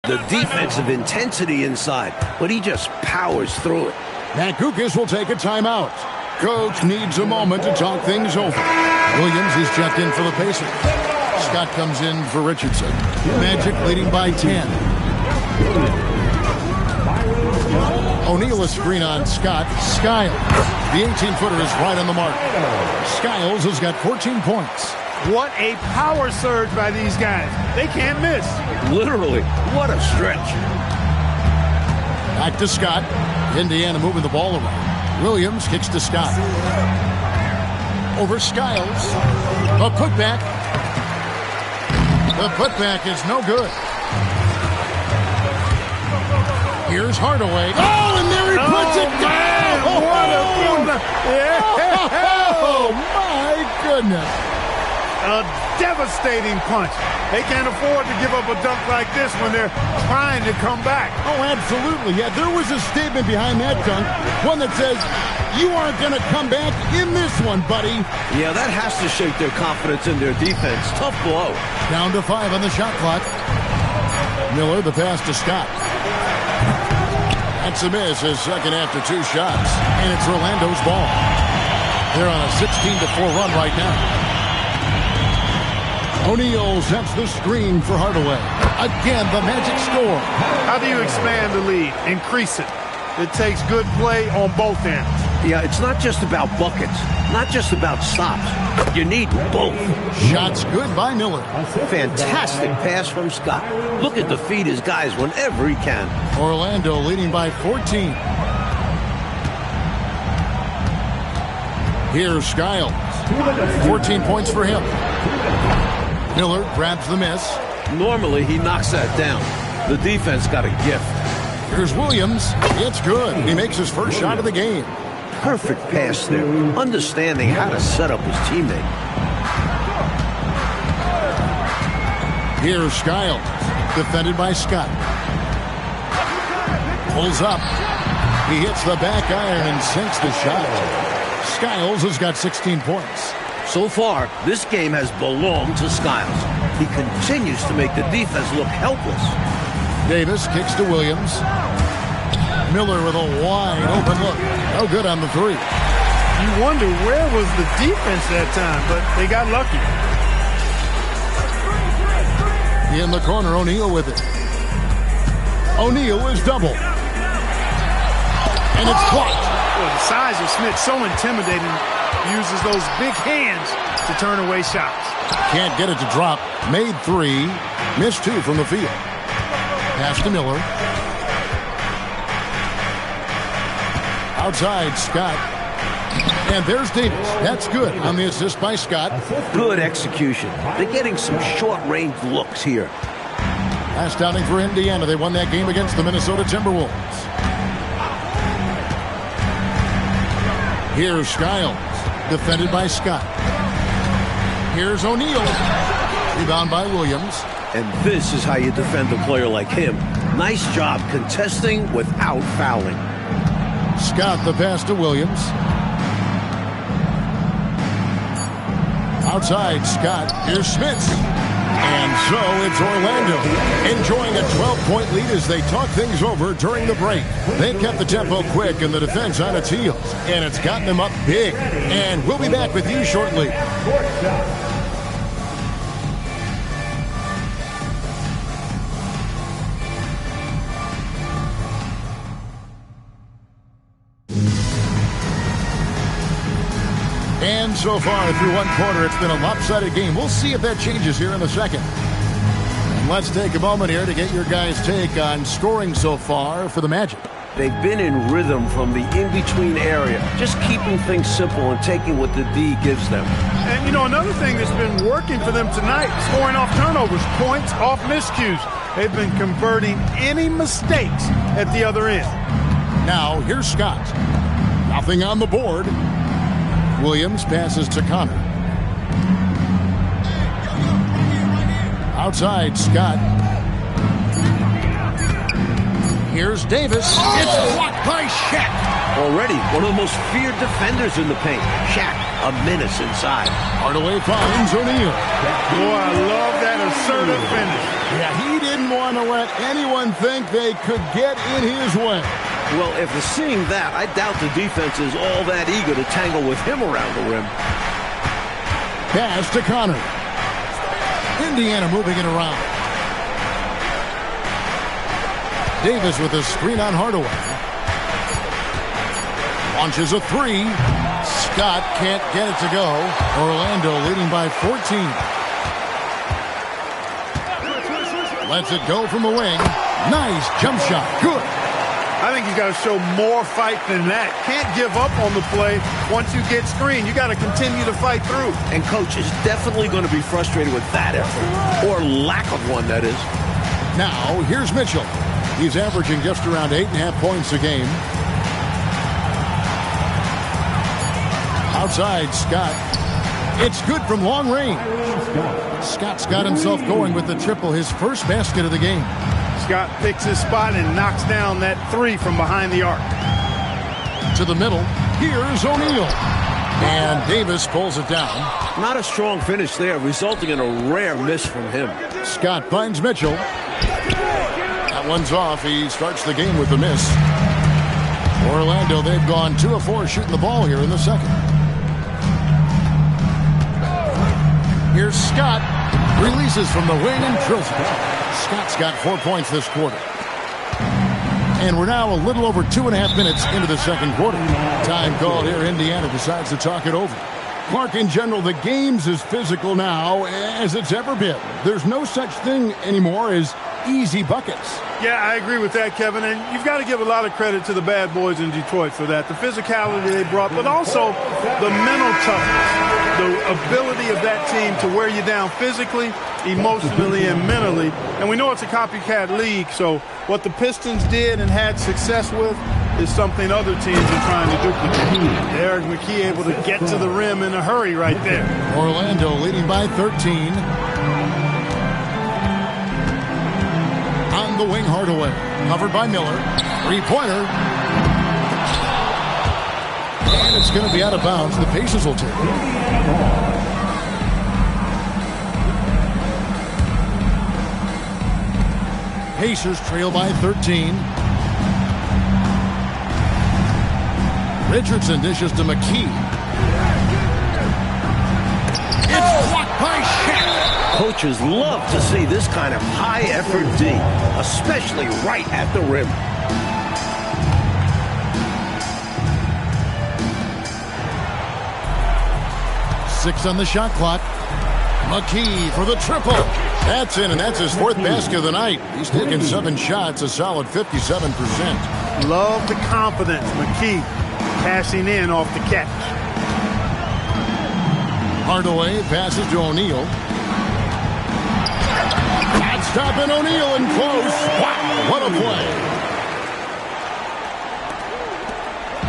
the defensive intensity inside, but he just powers through it. Matt Guokas will take a timeout. Coach needs a moment to talk things over. Williams is checked in for the Pacers. Scott comes in for Richardson. Magic leading by 10. O'Neal a screen on Scott. Skiles. The 18-footer is right on the mark. Skiles has got 14 points. What a power surge by these guys. They can't miss. Literally, what a stretch. Back to Scott. Indiana moving the ball around. Williams kicks to Scott. Over Skiles. A putback. The putback is no good. Here's Hardaway. Oh, and there he puts it down. What a build-up. Yeah. Oh, my goodness. A devastating punch. They can't afford to give up a dunk like this when they're trying to come back. Oh, absolutely. Yeah, there was a statement behind that dunk. One that says, you aren't going to come back in this one, buddy. Yeah, that has to shake their confidence in their defense. Tough blow. Down to 5 on the shot clock. Miller, the pass to Scott. That's a miss, his second after 2 shots. And it's Orlando's ball. They're on a 16-4 run right now. O'Neal sets the screen for Hardaway. Again, the Magic score. How do you expand the lead? Increase it. It takes good play on both ends. Yeah, it's not just about buckets, not just about stops. You need both. Shots good by Miller. Fantastic pass from Scott. Looking to feed his guys whenever he can. Orlando leading by 14. Here's Skiles. 14 points for him. Miller grabs the miss. Normally, he knocks that down. The defense got a gift. Here's Williams. It's good. He makes his first shot of the game. Perfect pass there. Understanding how to set up his teammate. Here's Skiles. Defended by Scott. Pulls up. He hits the back iron and sinks the shot. Skiles has got 16 points. So far, this game has belonged to Skiles. He continues to make the defense look helpless. Davis kicks to Williams. Miller with a wide open look. No good on the 3. You wonder where was the defense that time, but they got lucky. In the corner, O'Neal with it. O'Neal is double. And it's blocked. Well, the size of Smith so intimidating. Uses those big hands to turn away shots. Can't get it to drop. Made 3. Missed 2 from the field. Pass to Miller. Outside, Scott. And there's Davis. That's good on the assist by Scott. Good execution. They're getting some short-range looks here. Last outing for Indiana. They won that game against the Minnesota Timberwolves. Here's Skiles. Defended by Scott. Here's O'Neal. Rebound by Williams. And this is how you defend a player like him. Nice job contesting without fouling. Scott the pass to Williams. Outside, Scott. Here's Smith. And so it's Orlando enjoying a 12-point lead as they talk things over during the break. They've kept the tempo quick and the defense on its heels, and it's gotten them up big. And we'll be back with you shortly. And so far, through one quarter, it's been a lopsided game. We'll see if that changes here in the second. And let's take a moment here to get your guys' take on scoring so far for the Magic. They've been in rhythm from the in-between area, just keeping things simple and taking what the D gives them. And, you know, another thing that's been working for them tonight, scoring off turnovers, points off miscues. They've been converting any mistakes at the other end. Now, here's Scott. Nothing on the board. Williams passes to Connor. Outside, Scott. Here's Davis. It's blocked by Shaq. Already one of the most feared defenders in the paint. Shaq a menace inside. Hardaway finds O'Neal. Boy, I love that assertive finish. Yeah, he didn't want to let anyone think they could get in his way. Well, if you're seeing that, I doubt the defense is all that eager to tangle with him around the rim. Pass to Connor. Indiana moving it around. Davis with a screen on Hardaway. Launches a three. Scott can't get it to go. Orlando leading by 14. Lets it go from the wing. Nice jump shot. Good. I think he's got to show more fight than that. Can't give up on the play once you get screened. You got to continue to fight through. And coach is definitely going to be frustrated with that effort, or lack of one, that is. Now, here's Mitchell. He's averaging just around 8.5 points a game. Outside, Scott. It's good from long range. Scott's got himself going with the triple, his first basket of the game. Scott picks his spot and knocks down that three from behind the arc. To the middle. Here's O'Neal. And Davis pulls it down. Not a strong finish there, resulting in a rare miss from him. Scott finds Mitchell. That one's off. He starts the game with the miss. Orlando, they've gone 2 of 4 shooting the ball here in the second. Here's Scott. Releases from the wing and drills it. Scott's got 4 points this quarter. And we're now a little over 2.5 minutes into the second quarter. Time called here. Indiana decides to talk it over. Clark, in general, the game's as physical now as it's ever been. There's no such thing anymore as easy buckets. Yeah, I agree with that, Kevin. And you've got to give a lot of credit to the bad boys in Detroit for that. The physicality they brought, but also the mental toughness, the ability of that team to wear you down physically, emotionally, and mentally. And we know it's a copycat league, so what the Pistons did and had success with is something other teams are trying to duplicate. Eric McKee able to get to the rim in a hurry right there. Orlando leading by 13. On the wing, Hardaway. Covered by Miller. Three-pointer. And it's going to be out of bounds. The Pacers will take it. Pacers trail by 13. Richardson dishes to McKee. It's blocked by Shaq. Coaches love to see this kind of high-effort D, especially right at the rim. Six on the shot clock. McKee for the triple. That's in, and that's his 4th basket of the night. He's taken 7 shots, a solid 57%. Love the confidence. McKee passing in off the catch. Hardaway passes to O'Neal. Shot stopping O'Neal in close. Wow, what a play.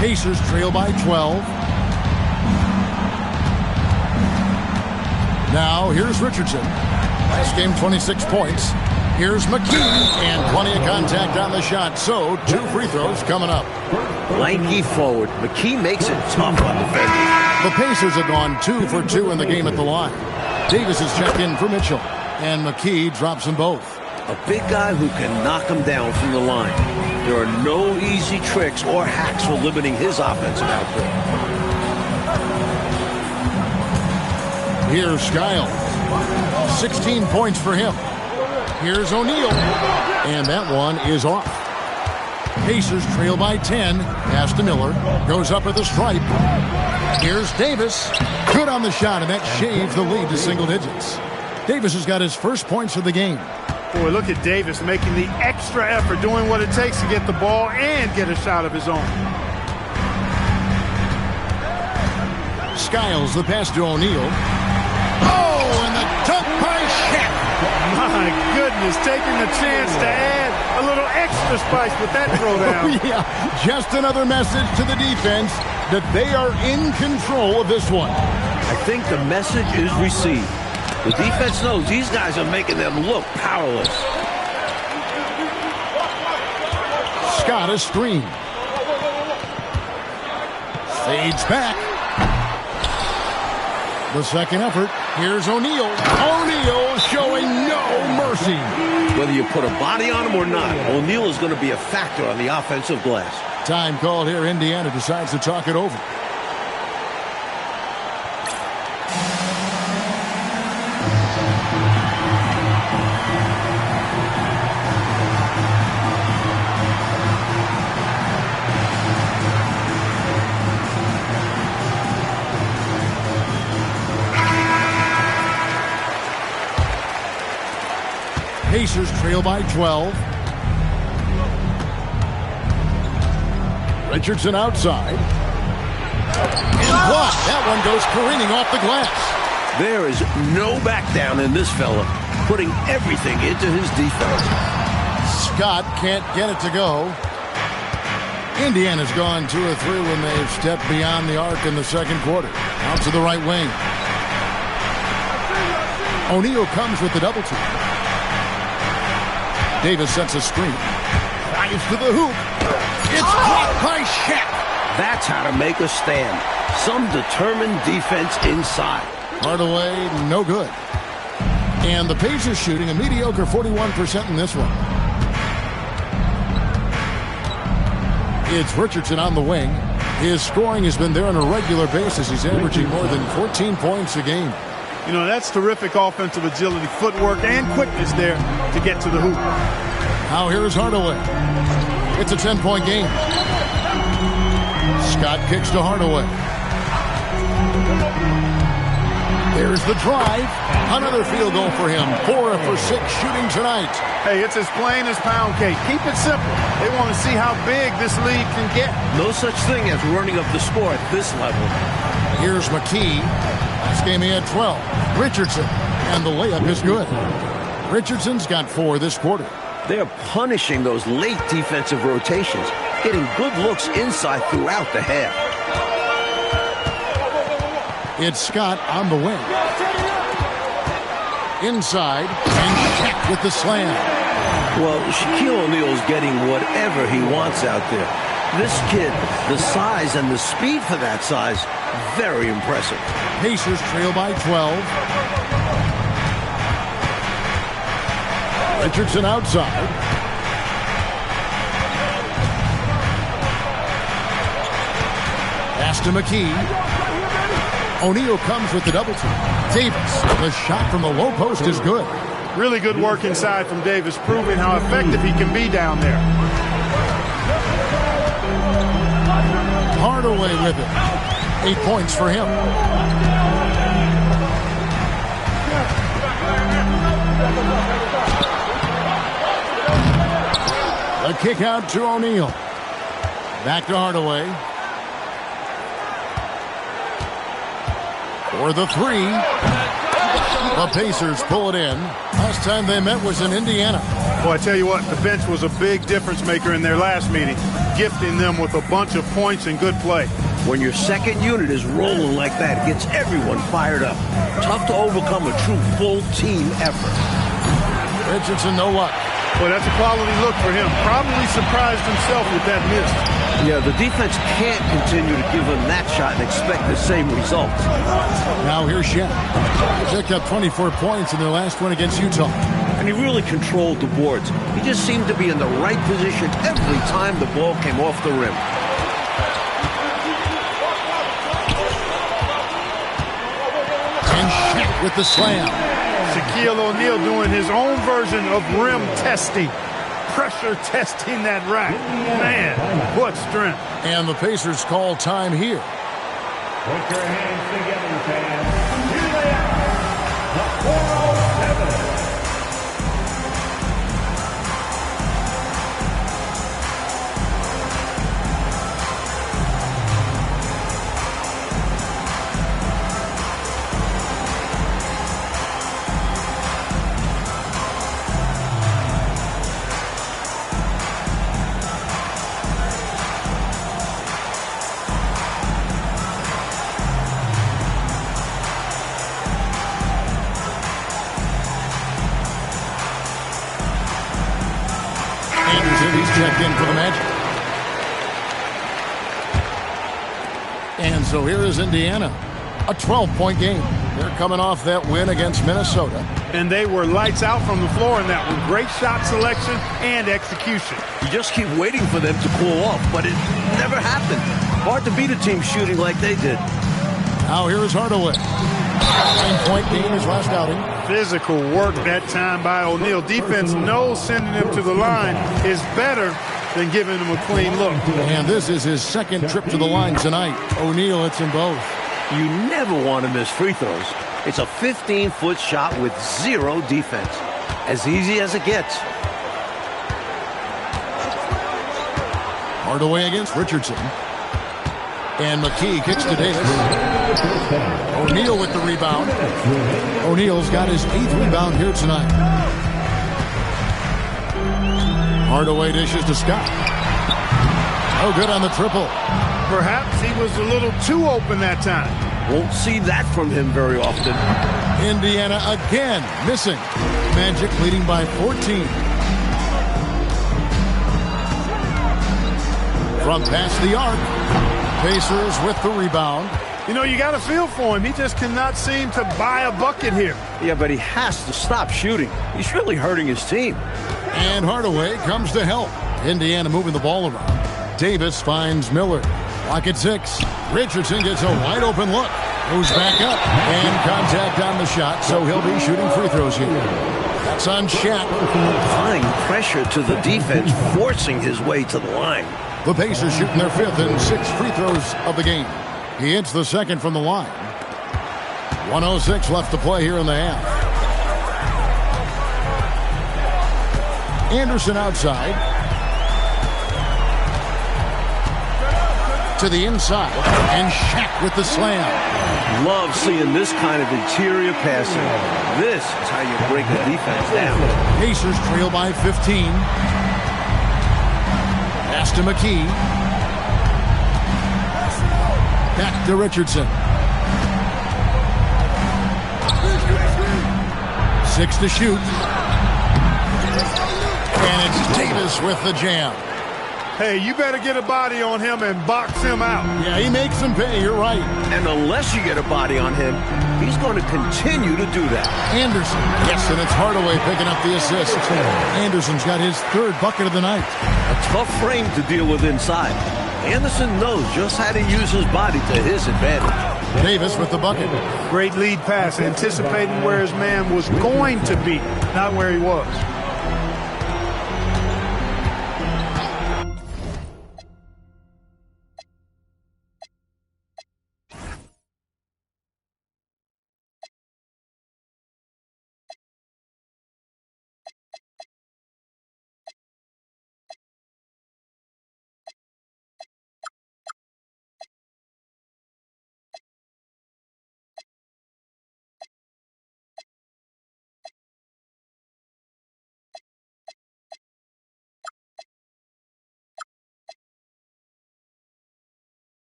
Pacers trail by 12. Now, here's Richardson. Last game, 26 points. Here's McKee, and plenty of contact on the shot. So, 2 free throws coming up. Lanky forward. McKee makes it tough on defenders. The Pacers have gone 2 for 2 in the game at the line. Davis is checked in for Mitchell, and McKee drops them both. A big guy who can knock him down from the line. There are no easy tricks or hacks for limiting his offensive output. Here's Skiles. 16 points for him. Here's O'Neal. And that one is off. Pacers trail by 10. Pass to Miller. Goes up at the stripe. Here's Davis. Good on the shot, and that shaves the lead to single digits. Davis has got his first points of the game. Boy, look at Davis making the extra effort, doing what it takes to get the ball and get a shot of his own. Skiles, the pass to O'Neal. Oh, and the dunk by Shaq. My goodness, taking the chance to add a little extra spice with that throwdown. Yeah, just another message to the defense that they are in control of this one. I think the message is received. The defense knows these guys are making them look powerless. Scott is screened. Fades back. The second effort. Here's O'Neal. O'Neal showing no mercy. Whether you put a body on him or not, O'Neal is going to be a factor on the offensive glass. Time called here. Indiana decides to talk it over. Pacers trail by 12. Richardson outside. And blocked. That one goes careening off the glass. There is no back down in this fella, putting everything into his defense. Scott can't get it to go. Indiana's gone 2 of 3 when they've stepped beyond the arc in the second quarter. Out to the right wing. O'Neal comes with the double team. Davis sets a screen. Drives to the hoop. It's blocked by Shaq. That's how to make a stand. Some determined defense inside. Hardaway, no good. And the Pacers shooting a mediocre 41% in this one. It's Richardson on the wing. His scoring has been there on a regular basis. He's averaging more than 14 points a game. You know, that's terrific offensive agility, footwork, and quickness there to get to the hoop. Now here's Hardaway. It's a 10-point game. Scott kicks to Hardaway. There's the drive. Another field goal for him. 4 for 6 shooting tonight. Hey, it's as plain as pound cake. Keep it simple. They want to see how big this league can get. No such thing as running up the score at this level. Here's McKee. Last game he had 12. Richardson. And the layup is good. Richardson's got 4 this quarter. They're punishing those late defensive rotations, getting good looks inside throughout the half. It's Scott on the wing. Inside, and Shaq with the slam. Well, Shaquille O'Neal's getting whatever he wants out there. This kid, the size and the speed for that size, very impressive. Pacers trail by 12. Richardson outside. Pass to McKee. O'Neal comes with the double team. Davis, the shot from the low post is good. Really good work inside from Davis, proving how effective he can be down there. Hardaway with it. 8 points for him. A kick out to O'Neal. Back to Hardaway. For the 3. The Pacers pull it in. Last time they met was in Indiana. Boy, I tell you what, the bench was a big difference maker in their last meeting, gifting them with a bunch of points and good play. When your second unit is rolling like that, it gets everyone fired up. Tough to overcome a true full team effort. Richardson, no luck. Boy, that's a quality look for him. Probably surprised himself with that miss. Yeah, the defense can't continue to give him that shot and expect the same results. Now here's Shaq. Picked up 24 points in their last one against Utah. And he really controlled the boards. He just seemed to be in the right position every time the ball came off the rim. And Shaq with the slam. Shaquille O'Neal doing his own version of rim testing. Pressure testing that rack. Man, what strength. And the Pacers call time here. Put your hands together, fans. Here they are, the 407. Checked in for the Magic. And so here is Indiana. A 12-point game. They're coming off that win against Minnesota. And they were lights out from the floor in that one. Great shot selection and execution. You just keep waiting for them to cool off, but it never happened. Hard to beat a team shooting like they did. Now here is Hardaway. 9-point game his last outing. Physical work that time by O'Neal. Defense knows sending him to the line is better than giving him a clean look. And this is his second trip to the line tonight. O'Neal hits them both. You never want to miss free throws. It's a 15-foot shot with zero defense. As easy as it gets. Hardaway against Richardson. And McKee kicks to Davis. O'Neal with the rebound. O'Neal's got his 8th rebound here tonight. Hardaway dishes to Scott. Oh, good on the triple. Perhaps he was a little too open that time. Won't see that from him very often. Indiana again missing. Magic leading by 14. From past the arc. Pacers with the rebound. You know, you got to feel for him. He just cannot seem to buy a bucket here. Yeah, but he has to stop shooting. He's really hurting his team. And Hardaway comes to help. Indiana moving the ball around. Davis finds Miller. Clock at 6. Richardson gets a wide open look. Moves back up. And contact on the shot, so he'll be shooting free throws here. That's on Shaq. Applying pressure to the defense, forcing his way to the line. The Pacers shooting their 5th and 6th free throws of the game. He hits the 2nd from the line. 1:06 left to play here in the half. Anderson outside. To the inside. And Shaq with the slam. Love seeing this kind of interior passing. This is how you break the defense down. Pacers trail by 15. Pass to McKee. Back to Richardson. 6 to shoot. And it's Davis with the jam. Hey, you better get a body on him and box him out. Yeah, he makes him pay. You're right. And unless you get a body on him, he's going to continue to do that. Anderson. Yes, and it's Hardaway picking up the assist. Anderson's got his 3rd bucket of the night. A tough frame to deal with inside. Anderson knows just how to use his body to his advantage. Davis with the bucket. Great lead pass, anticipating where his man was going to be, not where he was.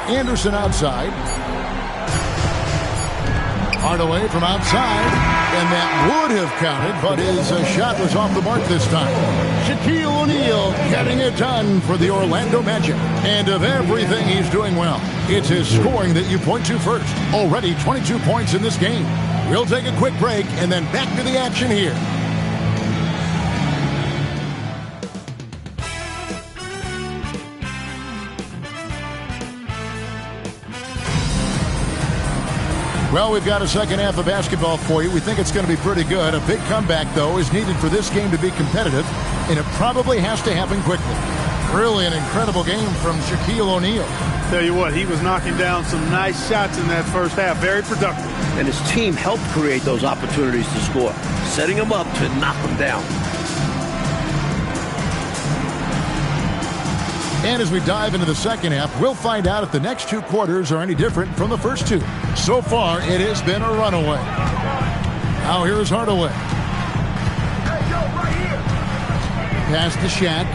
Anderson outside. Hardaway from outside. And that would have counted, but his shot was off the mark this time. Shaquille O'Neal getting it done for the Orlando Magic. And of everything he's doing well, it's his scoring that you point to first. Already 22 points in this game. We'll take a quick break and then back to the action here. Well, we've got a second half of basketball for you. We think it's going to be pretty good. A big comeback, though, is needed for this game to be competitive, and it probably has to happen quickly. Really an incredible game from Shaquille O'Neal. Tell you what, he was knocking down some nice shots in that first half. Very productive. And his team helped create those opportunities to score, setting him up to knock them down. And as we dive into the second half, we'll find out if the next 2 quarters are any different from the first 2. So far, it has been a runaway. Now here's Hardaway. Pass to Shaq.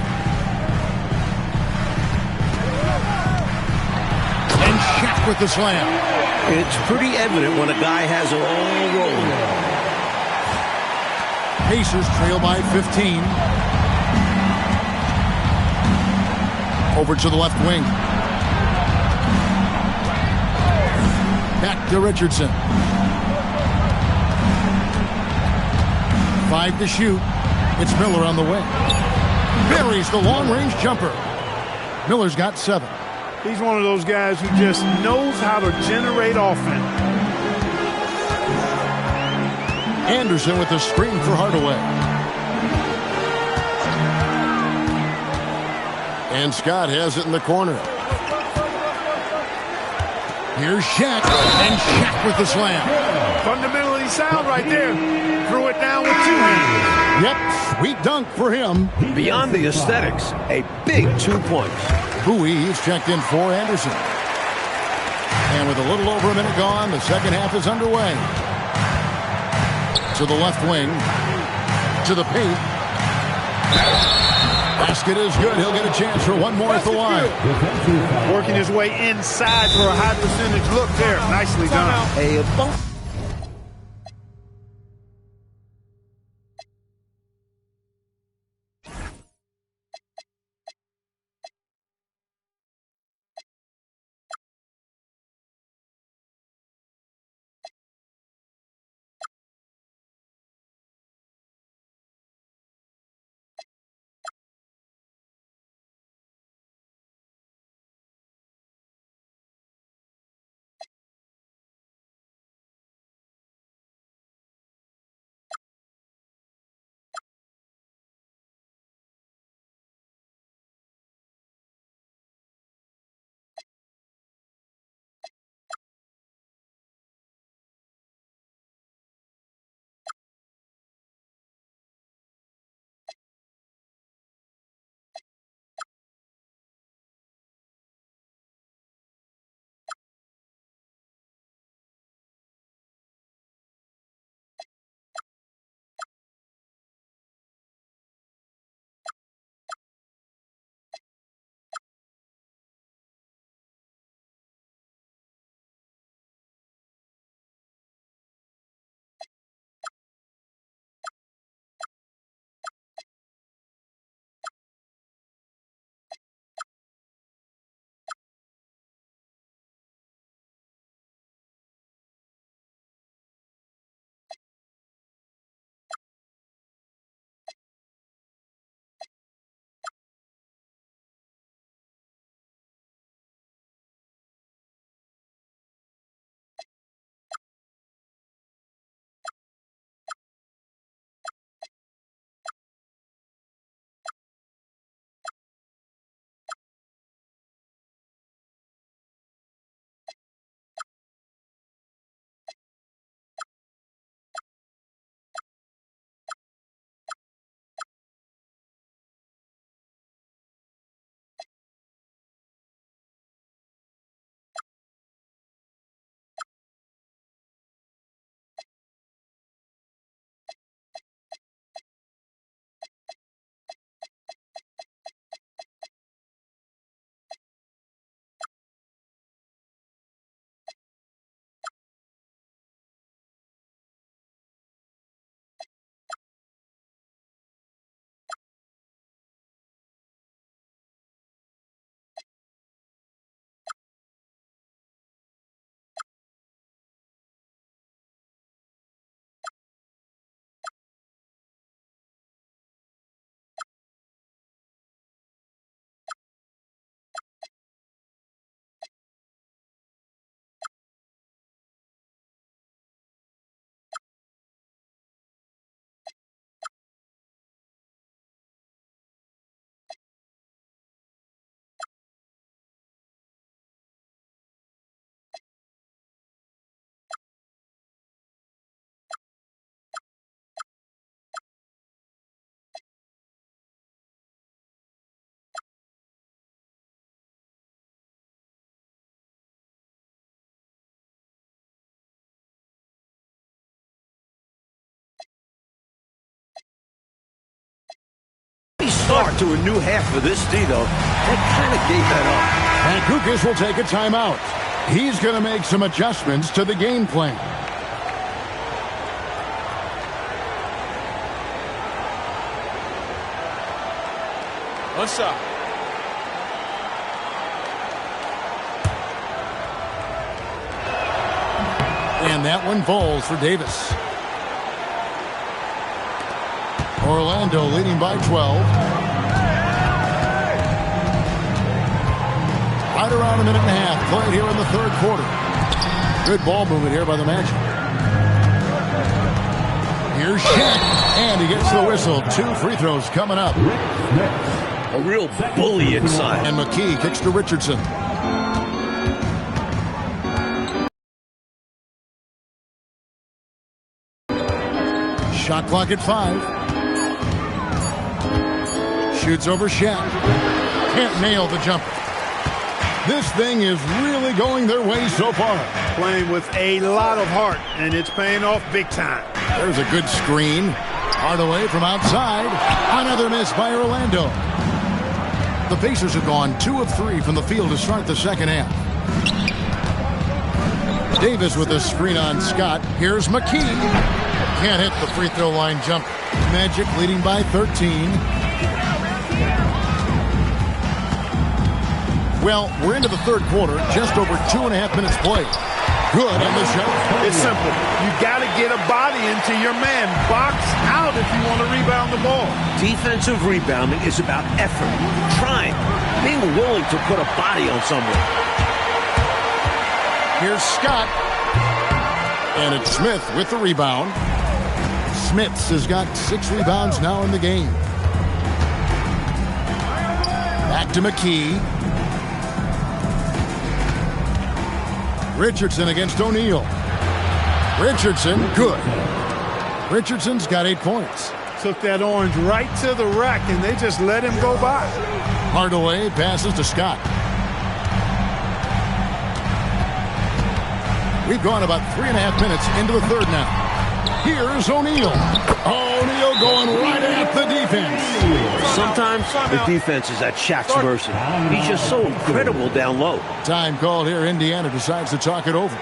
And Shaq with the slam. It's pretty evident when a guy has it all rolling. Pacers trail by 15. Over to the left wing. Back to Richardson. 5 to shoot. It's Miller on the wing. Buries the long-range jumper. Miller's got 7. He's one of those guys who just knows how to generate offense. Anderson with the screen for Hardaway. And Scott has it in the corner. Here's Shaq. And Shaq with the slam. Fundamentally sound right there. Threw it down with 2 hands. Yep, sweet dunk for him. Beyond the aesthetics, a big 2 points. Bowie is checked in for Anderson. And with a little over a minute gone, the second half is underway. To the left wing. To the paint. Basket is good. He'll get a chance for one more at the line. Working his way inside for a high percentage look there. Nicely done. A bump. Start to a new half for this D, though. They kind of gave that up. And Kukas will take a timeout. He's going to make some adjustments to the game plan. What's up? And that one falls for Davis. Orlando leading by 12. Right around a minute and a half played here in the third quarter. Good ball movement here by the Magic. Here's Shaq, and he gets the whistle. 2 free throws coming up. A real bully inside. And McKee kicks to Richardson. Shot clock at 5. Shoots over Shaq. Can't nail the jumper. This thing is really going their way so far. Playing with a lot of heart, and it's paying off big time. There's a good screen. Hardaway from outside. Another miss by Orlando. The Pacers have gone 2 of 3 from the field to start the second half. Davis with a screen on Scott. Here's McKee. Can't hit the free throw line jump. Magic leading by 13. Well, we're into the third quarter. Just over 2.5 minutes played. Good on the shot. It's simple. You got to get a body into your man. Box out if you want to rebound the ball. Defensive rebounding is about effort, trying, being willing to put a body on someone. Here's Scott. And it's Smith with the rebound. Smith has got 6 rebounds now in the game. Back to McKee. Richardson against O'Neal. Richardson, good. Richardson's got 8 points. Took that orange right to the rack, and they just let him go by. Hardaway passes to Scott. We've gone about 3.5 minutes into the third now. Here's O'Neal. O'Neal going right at the defense. Sometimes the defense is at Shaq's mercy. He's just so incredible down low. Time called here. Indiana decides to talk it over.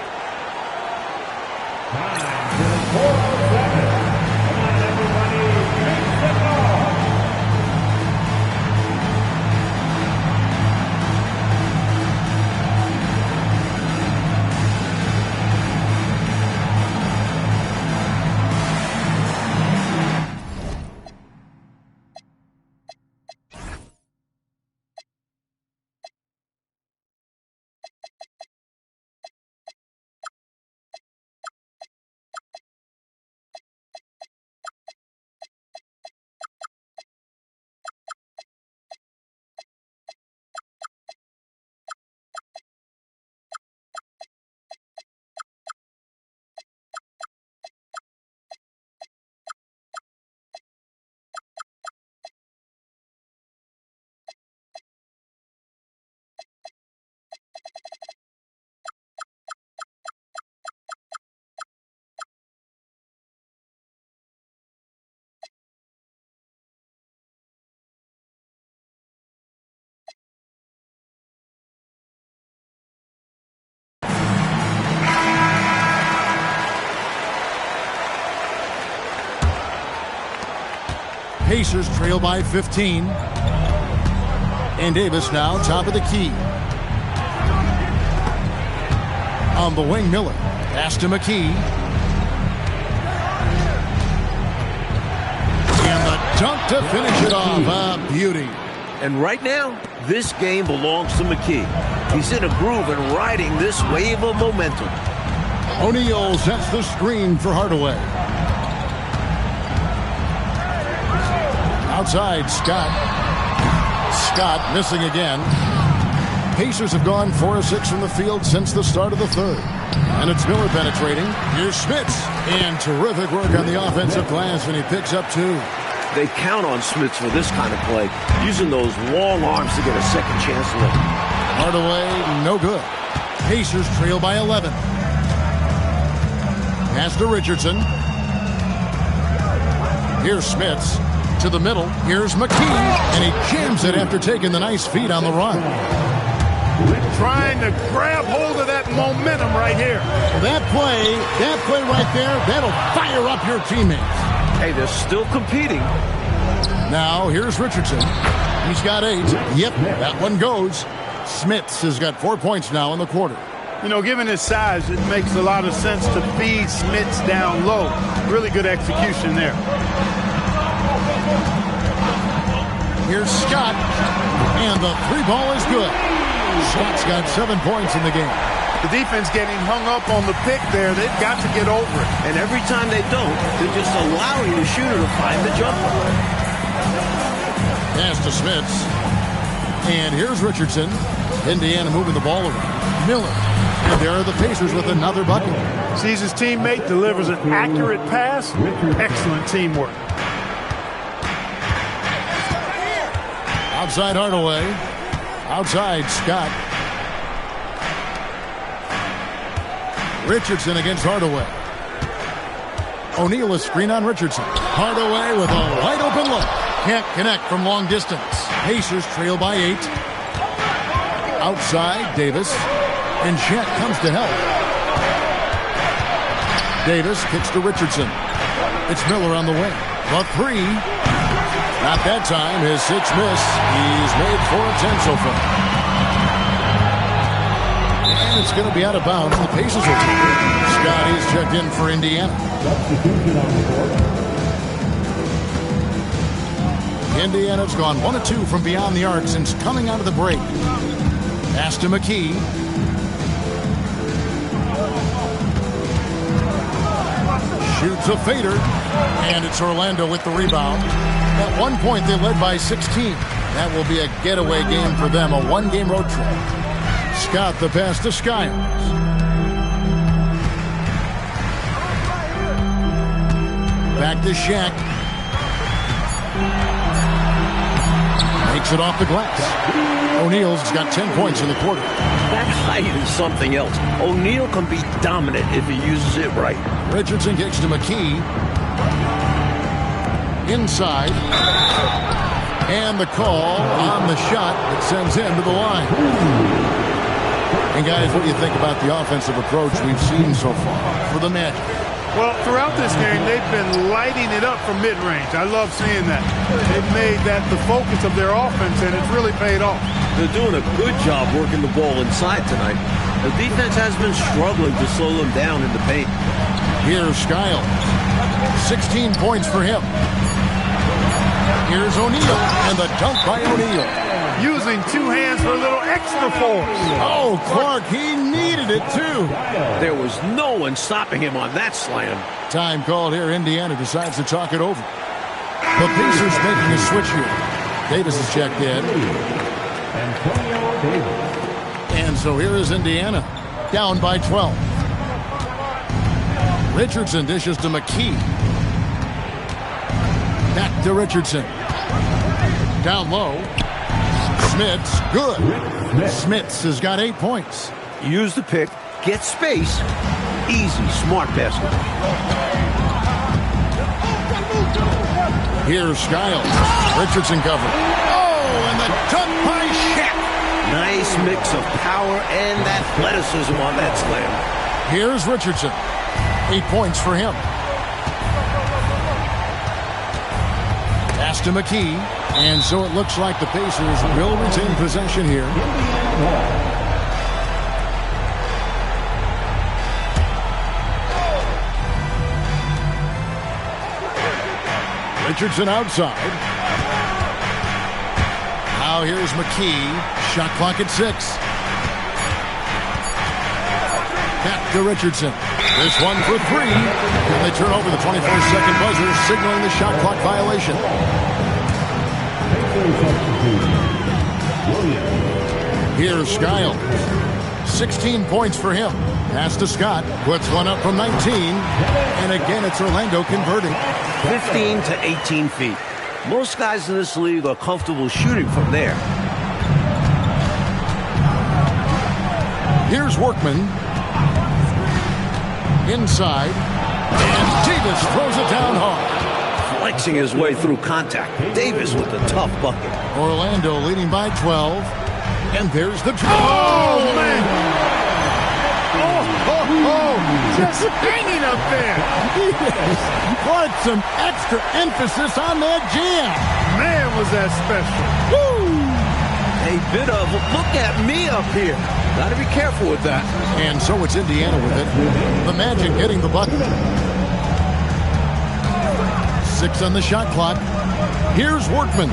Pacers trail by 15. And Davis now top of the key. On the wing, Miller. Pass to McKee. And the dunk to finish it off. A beauty. And right now, this game belongs to McKee. He's in a groove and riding this wave of momentum. O'Neal sets the screen for Hardaway. Outside, Scott. Scott missing again. Pacers have gone 4 of 6 from the field since the start of the third. And it's Miller penetrating. Here's Smits. And terrific work on the offensive glass, and he picks up 2. They count on Smits for this kind of play, using those long arms to get a second chance look. Hardaway, no good. Pacers trail by 11. Pass to Richardson. Here's Smits. To the middle. Here's McKee. And he jams it after taking the nice feed on the run. Trying to grab hold of that momentum right here. That play right there, that'll fire up your teammates. Hey, they're still competing. Now, here's Richardson. He's got 8. Yep, that one goes. Smits has got 4 points now in the quarter. You know, given his size, it makes a lot of sense to feed Smits down low. Really good execution there. Here's Scott, and the three ball is good. Scott's got 7 points in the game. The defense getting hung up on the pick there. They've got to get over it. And every time they don't, they're just allowing the shooter to find the jumper. Pass to Smits. And here's Richardson. Indiana moving the ball around. Miller. And there are the Pacers with another bucket. Sees his teammate, delivers an accurate pass. Excellent teamwork. Outside Hardaway. Outside Scott. Richardson against Hardaway. O'Neal a screen on Richardson. Hardaway with a wide open look. Can't connect from long distance. Pacers trail by 8. Outside Davis. And Chet comes to help. Davis kicks to Richardson. It's Miller on the wing. The three. Not that time. His 6 miss. He's made 4 of 10 so far. And it's going to be out of bounds. The Pacers will take it. Scotty's checked in for Indiana. Indiana's gone 1 of 2 from beyond the arc since coming out of the break. Pass to McKee. Shoots a fader. And it's Orlando with the rebound. At one point, they led by 16. That will be a getaway game for them, a 1-game road trip. Scott the pass to Skiles. Back to Shaq. Makes it off the glass. O'Neal's got 10 points in the quarter. That height is something else. O'Neal can be dominant if he uses it right. Richardson kicks to McKee. Inside. And the call on the shot that sends him to the line. And guys, what do you think about the offensive approach we've seen so far for the Magic? Well, throughout this game, they've been lighting it up from mid-range. I love seeing that. They've made that the focus of their offense, and it's really paid off. They're doing a good job working the ball inside tonight. The defense has been struggling to slow them down in the paint. Here's Skiles. 16 points for him. Here's O'Neal, and the dunk by O'Neal. Using 2 hands for a little extra force. Oh, Clark, he needed it too. There was no one stopping him on that slam. Time called here. Indiana decides to talk it over. The Pacers making a switch here. Davis is checked in. And so here is Indiana, down by 12. Richardson dishes to McKee. Back to Richardson. Down low. Smits, good. Smits has got 8 points. Use the pick, get space. Easy, smart basket. Here's Skiles. Richardson covered. Oh, and the dunk by Shaq. Nice mix of power and athleticism on that slam. Here's Richardson. 8 points for him. Pass to McKee. And so it looks like the Pacers will retain possession here. Richardson outside. Now here's McKee. Shot clock at 6. Back to Richardson. This one for 3. And they turn over the 24-second buzzer, signaling the shot clock violation. Here's Skiles. 16 points for him. Pass to Scott. Puts one up from 19. And again, it's Orlando converting. 15 to 18 feet. Most guys in this league are comfortable shooting from there. Here's Workman. Inside. And Davis throws it down hard. Flexing his way through contact. Davis with the tough bucket. Orlando leading by 12. And there's the draw. Oh, man. Oh. Just hanging up there. Yes. What some extra emphasis on that jam. Man, was that special. They a bit of, look at me up here. Got to be careful with that. And so it's Indiana with it. The Magic getting the bucket. 6 on the shot clock. Here's Workman.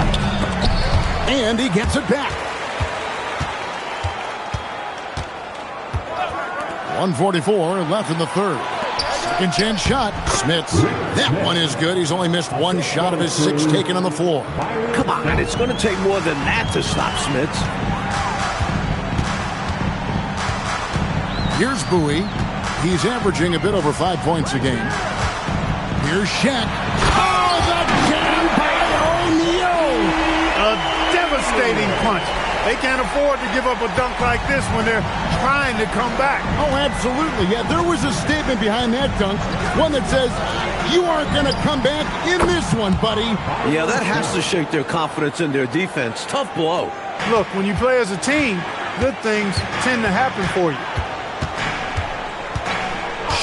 And he gets it back. 1:44 left in the third. Second chance shot. Smits. That one is good. He's only missed 1 shot of his 6 taken on the floor. Come on, it's going to take more than that to stop Smits. Here's Bowie. He's averaging a bit over 5 points a game. Here's Shaq. Oh, the jam by O'Neal! A devastating punch. They can't afford to give up a dunk like this when they're trying to come back. Oh, absolutely. Yeah, there was a statement behind that dunk. One that says, you aren't going to come back in this one, buddy. Yeah, that has to shake their confidence in their defense. Tough blow. Look, when you play as a team, good things tend to happen for you.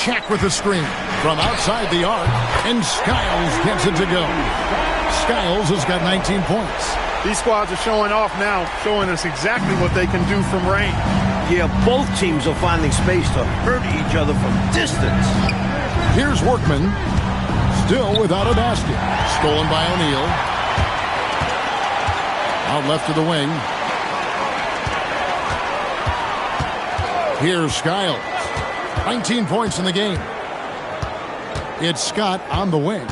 Shaq with the screen from outside the arc, and Skiles gets it to go. Skiles has got 19 points. These squads are showing off now, showing us exactly what they can do from range. Yeah, both teams are finding space to hurt each other from distance. Here's Workman, still without a basket. Stolen by O'Neal. Out left to the wing. Here's Skiles. 19 points in the game. It's Scott on the wing.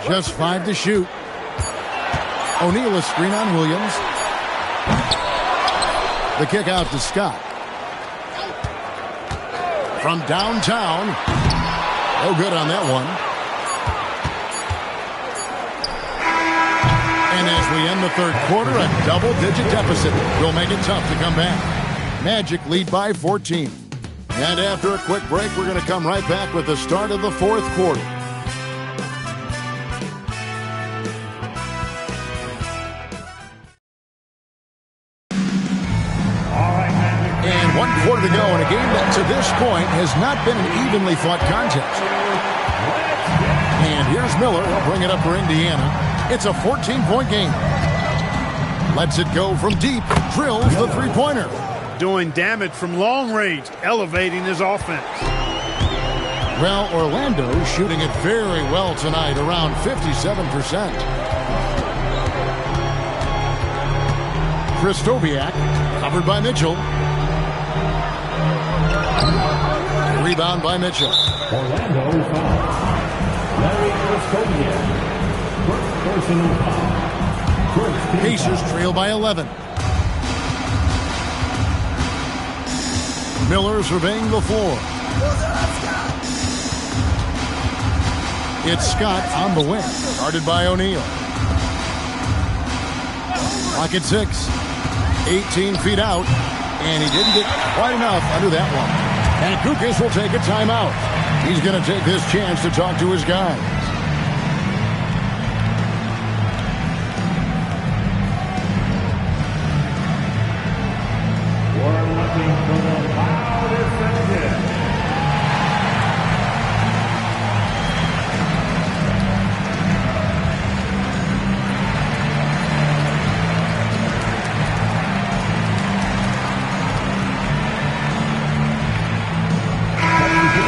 Just 5 to shoot. O'Neal a screen on Williams. The kick out to Scott. From downtown. No good on that one. And as we end the third quarter, a double-digit deficit will make it tough to come back. Magic lead by 14. And after a quick break, we're going to come right back with the start of the fourth quarter. And 1 quarter to go in a game that to this point has not been an evenly fought contest. And here's Miller. He'll bring it up for Indiana. It's a 14-point game. Lets it go from deep. Drills the three-pointer. Doing damage from long range, elevating his offense. Well, Orlando shooting it very well tonight, around 57%. Krzysztofiak, covered by Mitchell. Rebound by Mitchell. Orlando foul. Larry Krzysztofiak. First personal foul. Pacers trail by 11. Miller surveying the floor. It's Scott on the wing, guarded by O'Neal. Clock at 6. 18 feet out, and he didn't get quite enough under that one. And Kukas will take a timeout. He's going to take this chance to talk to his guys. We're looking for the foul defended.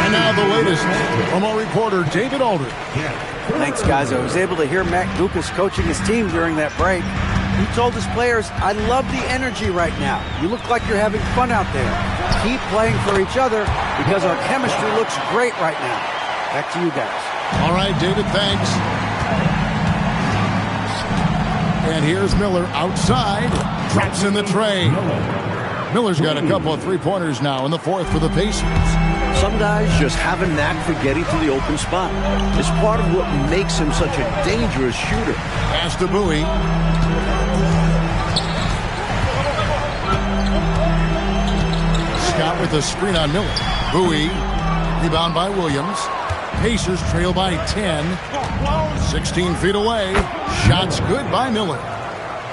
And now the latest from our reporter, David Aldridge. Thanks, guys. I was able to hear Matt Guokas coaching his team during that break. He told his players, I love the energy right now. You look like you're having fun out there. Keep playing for each other because our chemistry looks great right now. Back to you guys. All right, David, thanks. And here's Miller outside. Drops in the tray. Miller's got a couple of three-pointers now in the fourth for the Pacers. Some guys just have a knack for getting to the open spot. It's part of what makes him such a dangerous shooter. Pass to Bowie. Scott with a screen on Miller. Bowie. Rebound by Williams. Pacers trail by 10. 16 feet away. Shots good by Miller.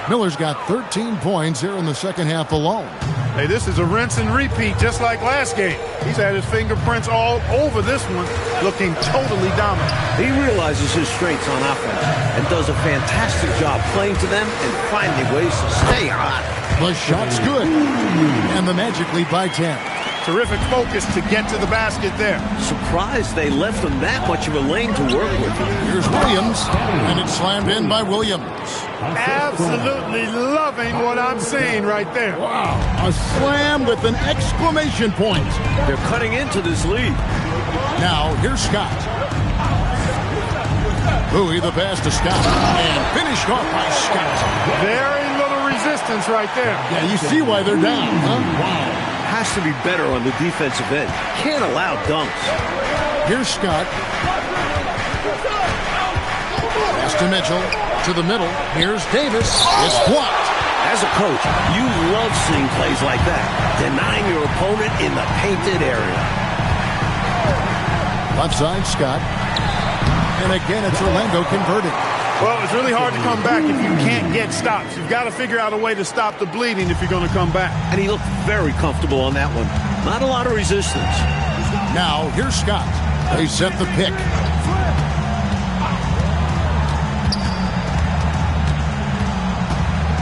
Miller's got 13 points here in the second half alone. Hey, this is a rinse and repeat just like last game. He's had his fingerprints all over this one, looking totally dominant. He realizes his strengths on offense and does a fantastic job playing to them and finding ways to stay hot. The shot's good. And the Magic lead by 10. Terrific focus to get to the basket there. Surprised they left him that much of a lane to work with. Here's Williams, and it's slammed in by Williams. Absolutely loving what I'm seeing right there. Wow, a slam with an exclamation point. They're cutting into this lead. Now, here's Scott. Bowie, the pass to Scott, and finished off by Scott. Very little resistance right there. Yeah, you see why they're down, huh? Wow. Has to be better on the defensive end. Can't allow dunks. Here's Scott. Pass to Mitchell. To the middle. Here's Davis. It's blocked. As a coach, you love seeing plays like that. Denying your opponent in the painted area. Left side, Scott. And again, it's Orlando converting. Well, it's really hard to come back if you can't get stops. You've got to figure out a way to stop the bleeding if you're going to come back. And he looked very comfortable on that one. Not a lot of resistance. Now, here's Scott. They set the pick.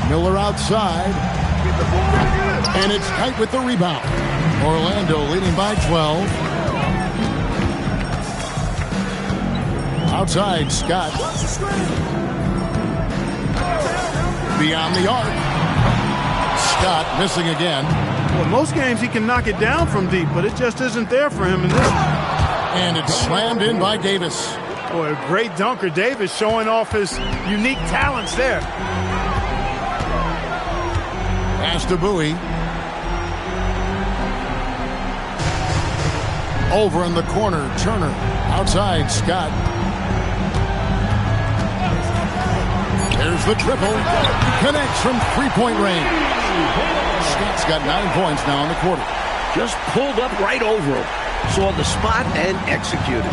Miller outside. And it's tight with the rebound. Orlando leading by 12. Outside, Scott. Beyond the arc. Scott missing again. Well, most games he can knock it down from deep, but it just isn't there for him in this one. And it's slammed in by Davis. Boy, a great dunker. Davis showing off his unique talents there. Pass to Bowie. Over in the corner, Turner. Outside, Scott. There's the triple. Connects from three-point range. Scott's got 9 points now in the quarter. Just pulled up right over him. Saw the spot and executed.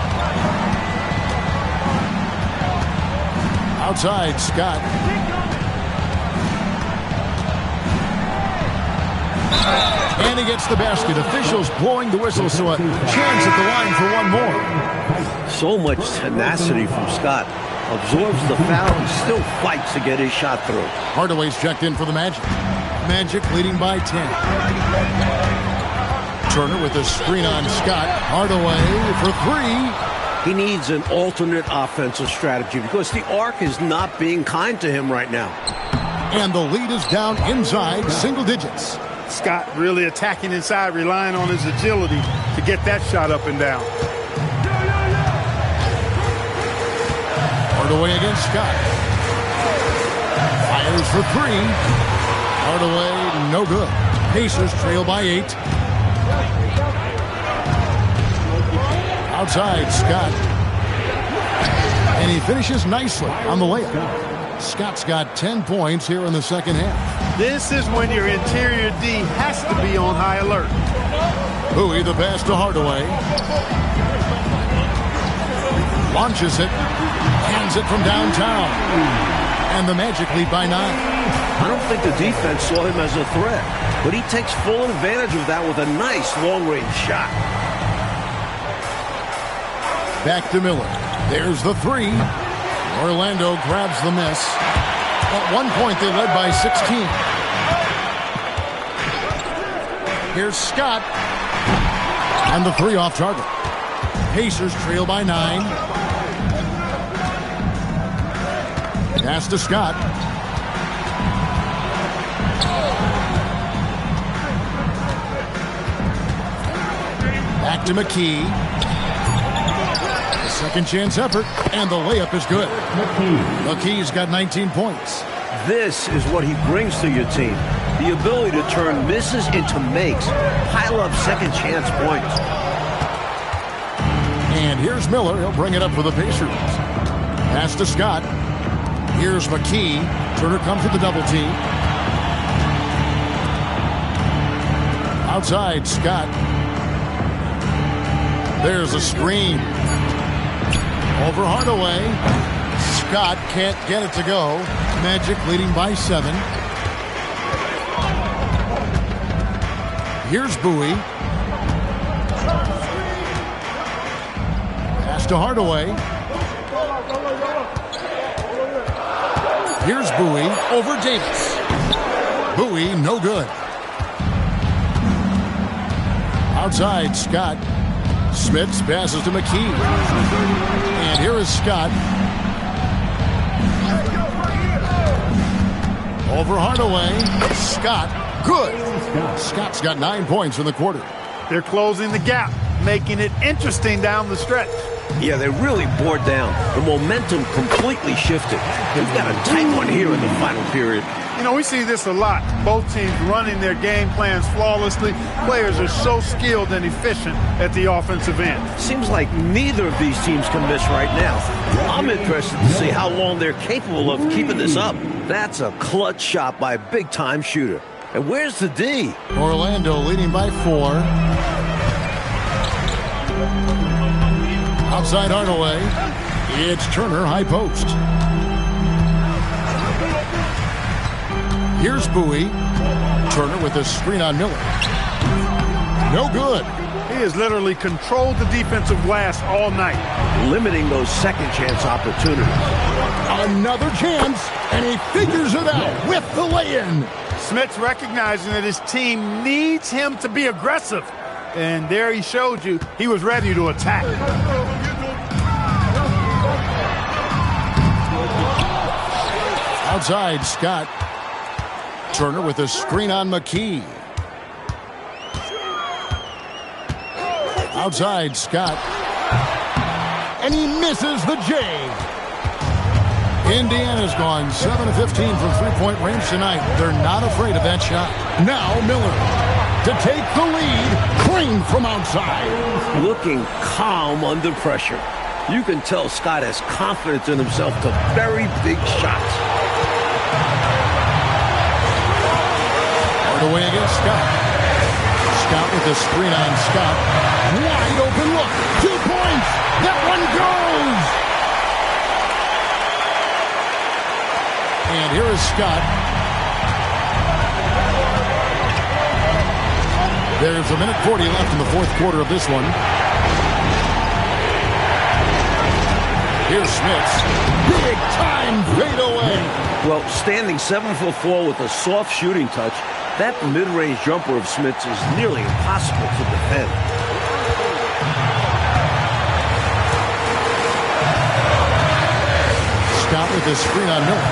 Outside, Scott. And he gets the basket. Officials blowing the whistle, so a chance at the line for one more. So much tenacity from Scott. Absorbs the foul and still fights to get his shot through. Hardaway's checked in for the Magic. Magic leading by 10. Turner with a screen on Scott. Hardaway for three. He needs an alternate offensive strategy because the arc is not being kind to him right now. And the lead is down inside single digits. Scott really attacking inside, relying on his agility to get that shot up and down. Hardaway against Scott. Fires for three. Hardaway, no good. Pacers trail by 8. Outside, Scott. And he finishes nicely on the layup. Scott's got 10 points here in the second half. This is when your interior D has to be on high alert. Bowie, the pass to Hardaway. Launches it. Hands it from downtown. And the Magic lead by 9. I don't think the defense saw him as a threat, but he takes full advantage of that with a nice long-range shot. Back to Miller. There's the three. Orlando grabs the miss. At one point, they led by 16. Here's Scott. And the three off target. Pacers trail by 9. Pass to Scott. Back to McKee. Second chance effort, and the layup is good. McKee's got 19 points. This is what he brings to your team. The ability to turn misses into makes. Pile up second chance points. And here's Miller. He'll bring it up for the Pacers. Pass to Scott. Here's McKee. Turner comes with the double team. Outside, Scott. There's a screen. Over Hardaway. Scott can't get it to go. Magic leading by 7. Here's Bowie. Pass to Hardaway. Here's Bowie over Davis. Bowie, no good. Outside, Scott. Smits passes to McKee. And here is Scott. Over Hardaway. Scott, good. Scott's got 9 points in the quarter. They're closing the gap, making it interesting down the stretch. Yeah, they really bore down. The momentum completely shifted. They've got a tight one here in the final period. You know, we see this a lot. Both teams running their game plans flawlessly. Players are so skilled and efficient at the offensive end. Seems like neither of these teams can miss right now. I'm interested to see how long they're capable of keeping this up. That's a clutch shot by a big-time shooter. And where's the D? Orlando leading by 4. Outside Hardaway. It's Turner, high post. Here's Bowie. Turner with a screen on Miller. No good. He has literally controlled the defensive glass all night. Limiting those second-chance opportunities. Another chance, and he figures it out with the lay-in. Smits recognizing that his team needs him to be aggressive. And there he showed you he was ready to attack. Outside, Scott. Turner with a screen on McKee. Outside, Scott. And he misses the J. Indiana's gone 7 of 15 from three-point range tonight. They're not afraid of that shot. Now Miller to take the lead. Crane from outside. Looking calm under pressure. You can tell Scott has confidence in himself to very big shots. Away against Scott. Scott with the screen on Scott. Wide open look. 2 points. That one goes. And here is Scott. There's a minute 40 left in the fourth quarter of this one. Here's Smits. Big time fade away. Well, standing 7'4" with a soft shooting touch, that mid-range jumper of Smits is nearly impossible to defend. Scott with his screen on Miller.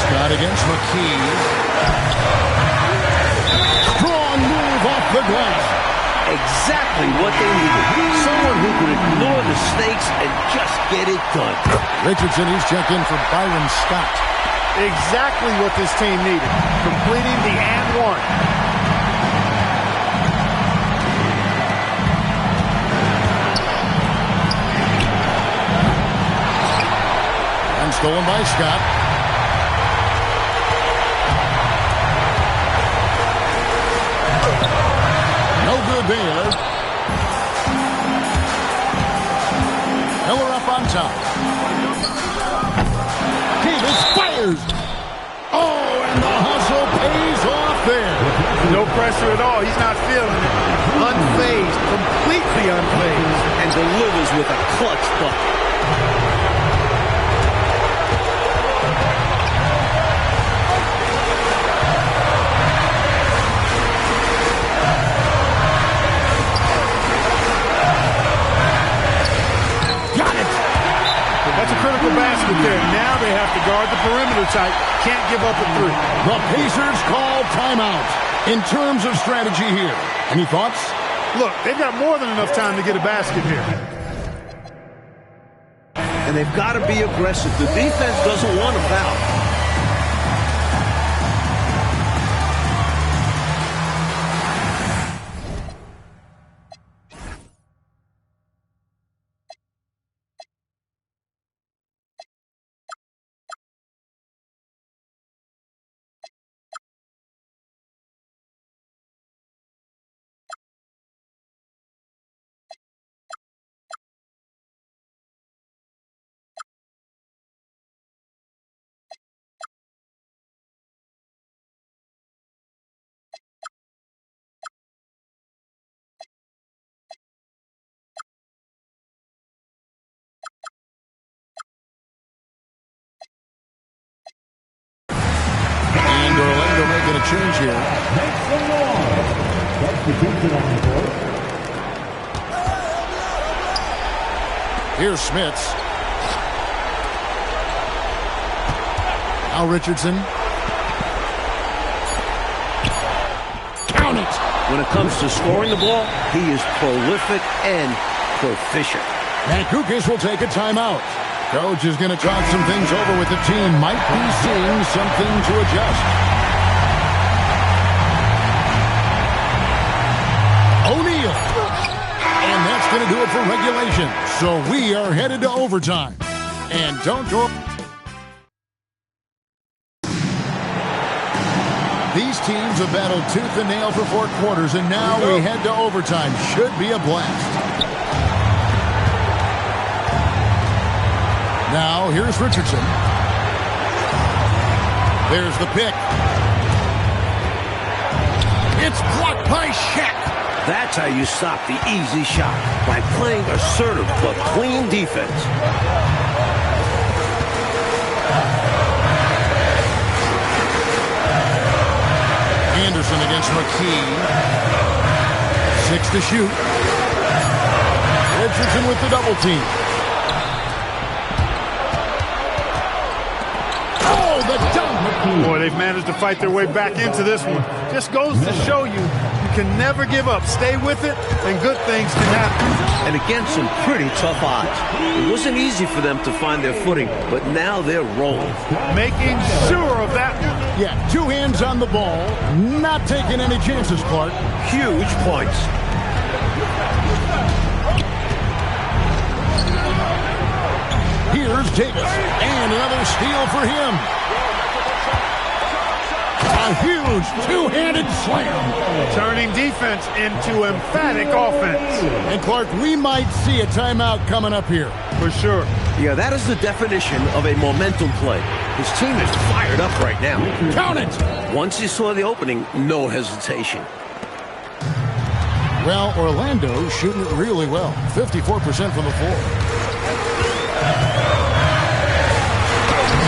Scott against McKee. Strong move off the glass. Exactly what they needed. Someone who could ignore the stakes and just get it done. Richardson, he's checked in for Byron Scott. Exactly what this team needed. Completing the and one. And stolen by Scott. No good there. Miller up on top. Davis fires. Oh, and the hustle pays off there. No pressure at all. He's not feeling it. Unfazed. Completely unfazed. And delivers with a clutch bucket. Critical basket there. Now they have to guard the perimeter tight. Can't give up a three. The Pacers call timeout. In terms of strategy here, any thoughts? Look, they've got more than enough time to get a basket here. And they've got to be aggressive. The defense doesn't want to foul. change here. Here's Smits. Now Richardson. Count it. When it comes to scoring the ball, he is prolific and proficient. And Kukas will take a timeout. Coach is going to talk some things over with the team. Might be seeing something to adjust. O'Neal. And that's going to do it for regulation. So we are headed to overtime. And don't go... These teams have battled tooth and nail for 4 quarters, and now we head to overtime. Should be a blast. Now, here's Richardson. There's the pick. It's blocked by Shaq. That's how you stop the easy shot, by playing assertive but clean defense. Anderson against McKee. 6 to shoot. Richardson with the double team. Oh, the dunk! Boy, they've managed to fight their way back into this one. Just goes to show you, you can never give up. Stay with it, and good things can happen. And against some pretty tough odds. It wasn't easy for them to find their footing, but now they're rolling. Making sure of that one. Yeah, 2 hands on the ball. Not taking any chances, Clark. Huge points. Here's Davis. And another steal for him. A huge 2-handed slam. Turning defense into emphatic offense. And Clark, we might see a timeout coming up here. For sure. Yeah, that is the definition of a momentum play. His team is fired up right now. Count it! Once he saw the opening, no hesitation. Well, Orlando shooting it really well. 54% from the floor.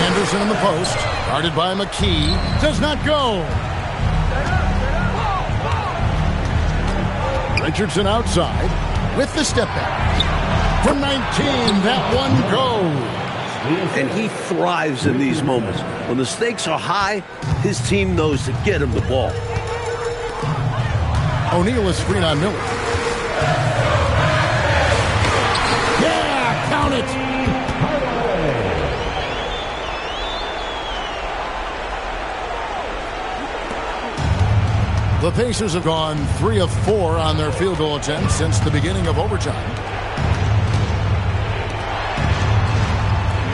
Anderson in the post. Guarded by McKee. Does not go. Richardson outside with the step back. From 19, that one goes. And he thrives in these moments. When the stakes are high, his team knows to get him the ball. O'Neal is screen on Miller. Yeah, count it. The Pacers have gone 3 of 4 on their field goal attempts since the beginning of overtime.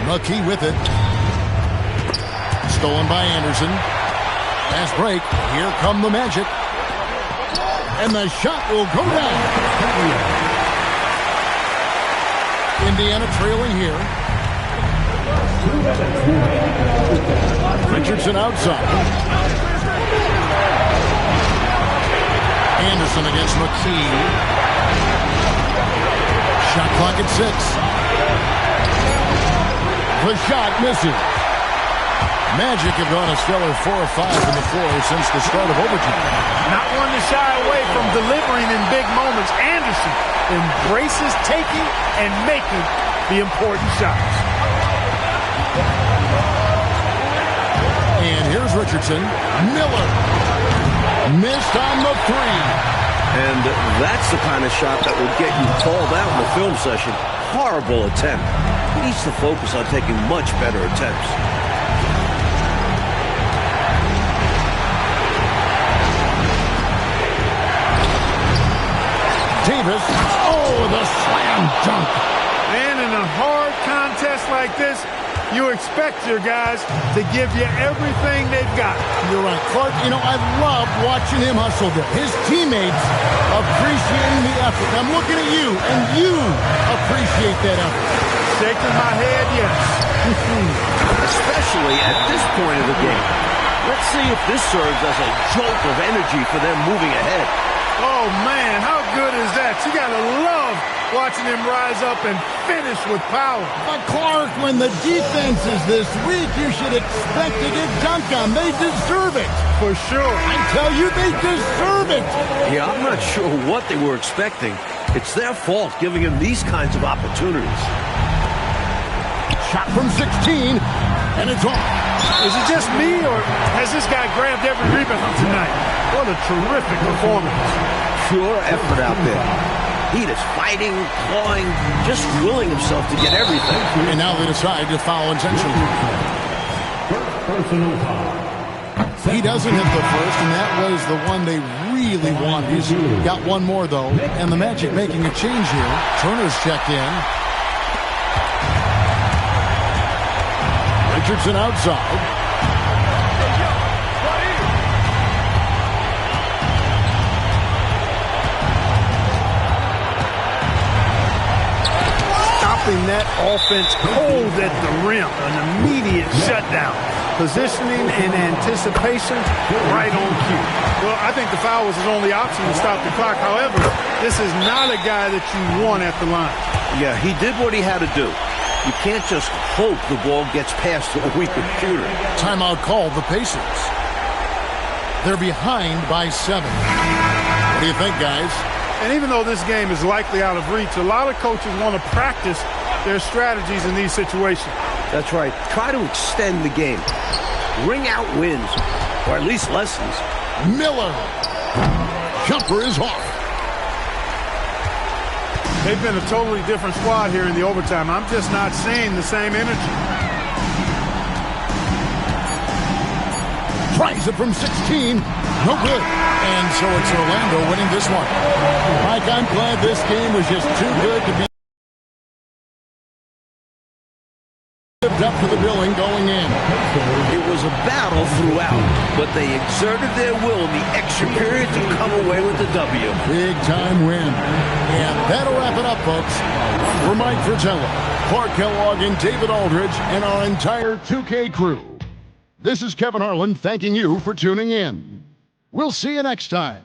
McKee with it. Stolen by Anderson. Fast break. Here come the Magic. And the shot will go down. Indiana trailing here. Richardson outside. Anderson against McKee. Shot clock at 6. The shot misses. Magic have gone a stellar 4 of 5 from the floor since the start of overtime. Not one to shy away from delivering in big moments. Anderson embraces taking and making the important shots. And here's Richardson. Miller. Missed on the 3. And that's the kind of shot that will get you called out in the film session. Horrible attempt. He needs to focus on taking much better attempts. Davis. Oh, the slam dunk. And in a hard contest like this, you expect your guys to give you everything they've got. You're right, Clark. You know, I love watching him hustle there. His teammates appreciating the effort. I'm looking at you, and you appreciate that effort. Shaking my head, yes. Especially at this point of the game. Let's see if this serves as a jolt of energy for them moving ahead. Oh, man, how good is that? You got to love watching him rise up and finish with power. But Clark, when the defense is this weak, you should expect to get dunked on. They deserve it. For sure. I tell you, they deserve it. Yeah, I'm not sure what they were expecting. It's their fault giving him these kinds of opportunities. Shot from 16, and it's off. Is it just me, or has this guy grabbed every rebound tonight? What a terrific performance. Pure effort out there. He is fighting, clawing, just willing himself to get everything. And now they decide to foul intentionally. Personal foul. He doesn't hit the first, and that was the one they really want. He's got one more, though, and the Magic making a change here. Turner's checked in. Richardson outside. Stopping that offense cold at the rim. An immediate shutdown. Positioning and anticipation right on cue. Well, I think the foul was his only option to stop the clock. However, this is not a guy that you want at the line. Yeah, he did what he had to do. You can't just hope the ball gets past a weaker shooter. Timeout called the Pacers. They're behind by 7. What do you think, guys? And even though this game is likely out of reach, a lot of coaches want to practice their strategies in these situations. That's right. Try to extend the game. Ring out wins, or at least lessons. Miller. Jumper is off. They've been a totally different squad here in the overtime. I'm just not seeing the same energy. Tries it from 16. No good. And so it's Orlando winning this one. Mike, I'm glad this game was just too good to be lived up to the billing going in. It was a battle throughout, but they exerted their will in the extra period to come away with the W. Big time win. And that'll wrap it up, folks. For Mike Fratello, Clark Kellogg, and David Aldridge, and our entire 2K crew, this is Kevin Harlan thanking you for tuning in. We'll see you next time.